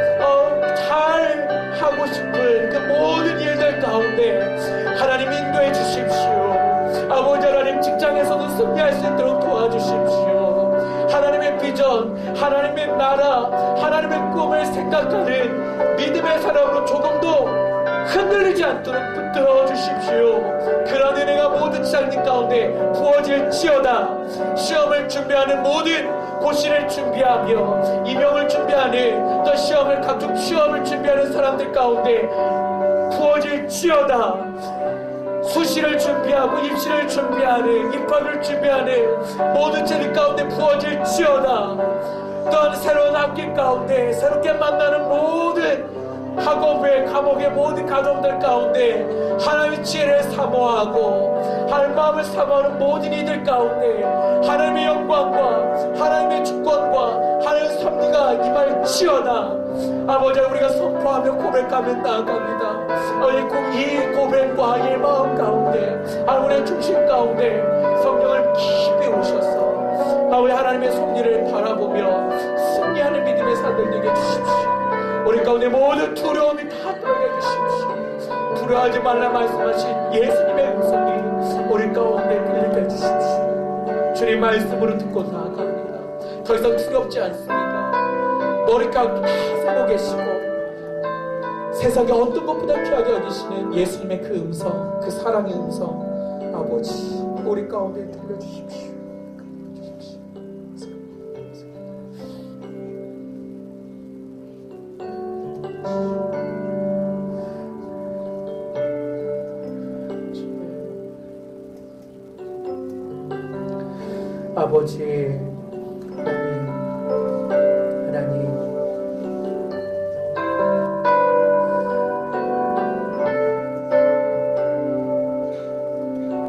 잘 하고 싶은 그 모든 일들 가운데 하나님 인도해 주십시오. 아버지 하나님, 직장에서도 승리할 수 있도록 도와주십시오. 하나님의 비전, 하나님의 나라, 하나님의 꿈을 생각하는 믿음의 사람으로 조금도 흔들리지 않도록 붙들어 주십시오. 그런 은혜가 모든 시장님 가운데 부어질지어다. 시험을 준비하는 모든 고시를 준비하며 임용을 준비하는 또 각종 시험을 준비하는 사람들 가운데 부어질지어다. 수시를 준비하고 입시를 준비하는 입학을 준비하는 모든 재능 가운데 부어질지어다. 또한 새로운 학기 가운데 새롭게 만나는 모든 학업의 과목의 모든 가정들 가운데 하나님의 지혜를 사모하고 하나님의 마음을 사모하는 모든 이들 가운데 하나님의 영광과 하나님의 주권과 하나님의 섭리가 임할지어다. 아버지, 우리가 선포하며 고백하며 나아갑니다. 이 고백과 이 마음 가운데 우리의 중심 가운데 성령을 깊이 오셔서 아버지 하나님의 섭리를 바라보며 승리하는 믿음의 산들 되게 주십시오. 우리 가운데 모든 두려움이 다 떠나게 주십시오. 두려워하지 말라 말씀하신 예수님의 음성이 우리 가운데 들리게 해주십시오. 주님 말씀으로 듣고 나아갑니다. 더 이상 두렵지 않습니다. 머리카락 다 세고 계시고 세상에 어떤 것보다 귀하게 여기시는 예수님의 그 음성, 그 사랑의 음성, 아버지 우리 가운데 들려주십시오. 아버지 하나님,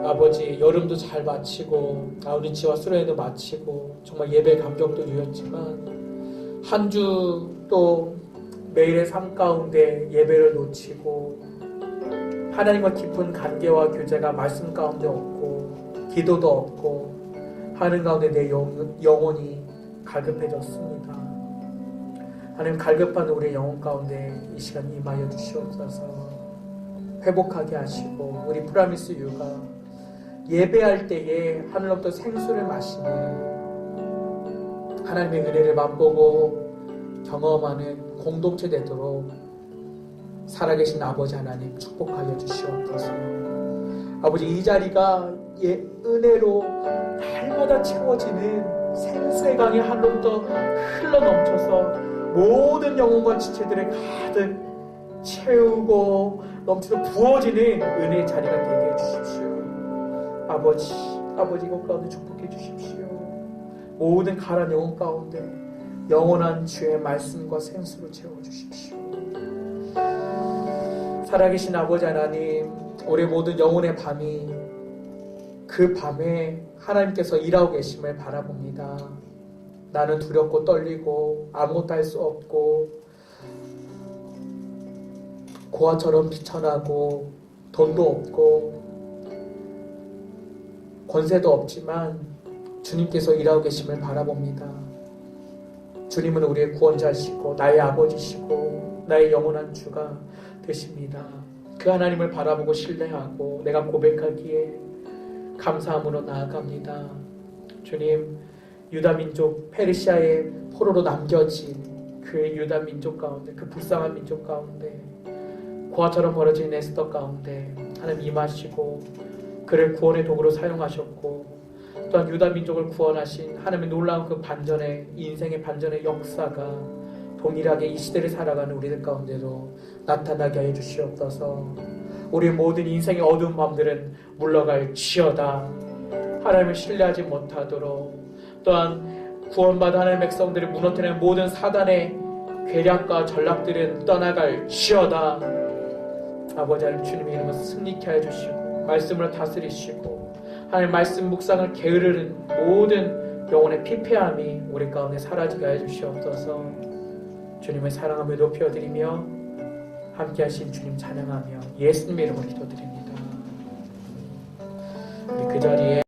아버지 여름도 잘 마치고 아우리치와 수련회도 마치고 정말 예배 감격도 누렸지만 한 주 또 매일의 삶 가운데 예배를 놓치고 하나님과 깊은 관계와 교제가 말씀 가운데 없고 기도도 없고 하는 가운데 내 영혼이 갈급해졌습니다. 하나님, 갈급한 우리의 영혼 가운데 이 시간 임하여 주시옵소서. 회복하게 하시고, 우리 프라미스 유가 예배할 때에 하늘로부터 생수를 마시는 하나님의 은혜를 맛보고 경험하는 공동체 되도록 살아계신 아버지 하나님 축복하여 주시옵소서. 아버지, 이 자리가 은혜로 날마다 채워지는 생수의 강이 하늘로부터 흘러넘쳐서 모든 영혼과 지체들을 가득 채우고 넘치도록 부어지는 은혜의 자리가 되게 해주십시오. 아버지 이곳 가운데 축복해 주십시오. 모든 가란 영혼 가운데 영원한 주의 말씀과 생수로 채워주십시오. 살아계신 아버지 하나님, 우리 모든 영혼의 밤이 그 밤에 하나님께서 일하고 계심을 바라봅니다. 나는 두렵고 떨리고 아무것도 할 수 없고 고아처럼 비천하고 돈도 없고 권세도 없지만 주님께서 일하고 계심을 바라봅니다. 주님은 우리의 구원자시고 나의 아버지시고 나의 영원한 주가 되십니다. 그 하나님을 바라보고 신뢰하고 내가 고백하기에 감사함으로 나아갑니다. 주님, 유다 민족 페르시아의 포로로 남겨진 그 유다 민족 가운데, 그 불쌍한 민족 가운데, 고아처럼 벌어진 에스더 가운데 하나님 임하시고 그를 구원의 도구로 사용하셨고, 또한 유다 민족을 구원하신 하나님의 놀라운 그 반전의 인생의 반전의 역사가 동일하게 이 시대를 살아가는 우리들 가운데도 나타나게 해 주시옵소서. 우리 모든 인생의 어두운 밤들은 물러갈 지어다. 하나님을 신뢰하지 못하도록, 또한 구원받은 하나님의 백성들을 무너뜨리는 모든 사단의 괴략과 전략들은 떠나갈 지어다. 아버지 하나님, 주님의 이름으로 승리케 해주시고 말씀으로 다스리시고 하나님 말씀 묵상을 게으르는 모든 영혼의 피폐함이 우리 가운데 사라지게 해주시옵소서. 주님을 사랑하며 높여드리며 함께하신 주님 찬양하며 예수님의 이름으로 기도드립니다. 우리 그 자리에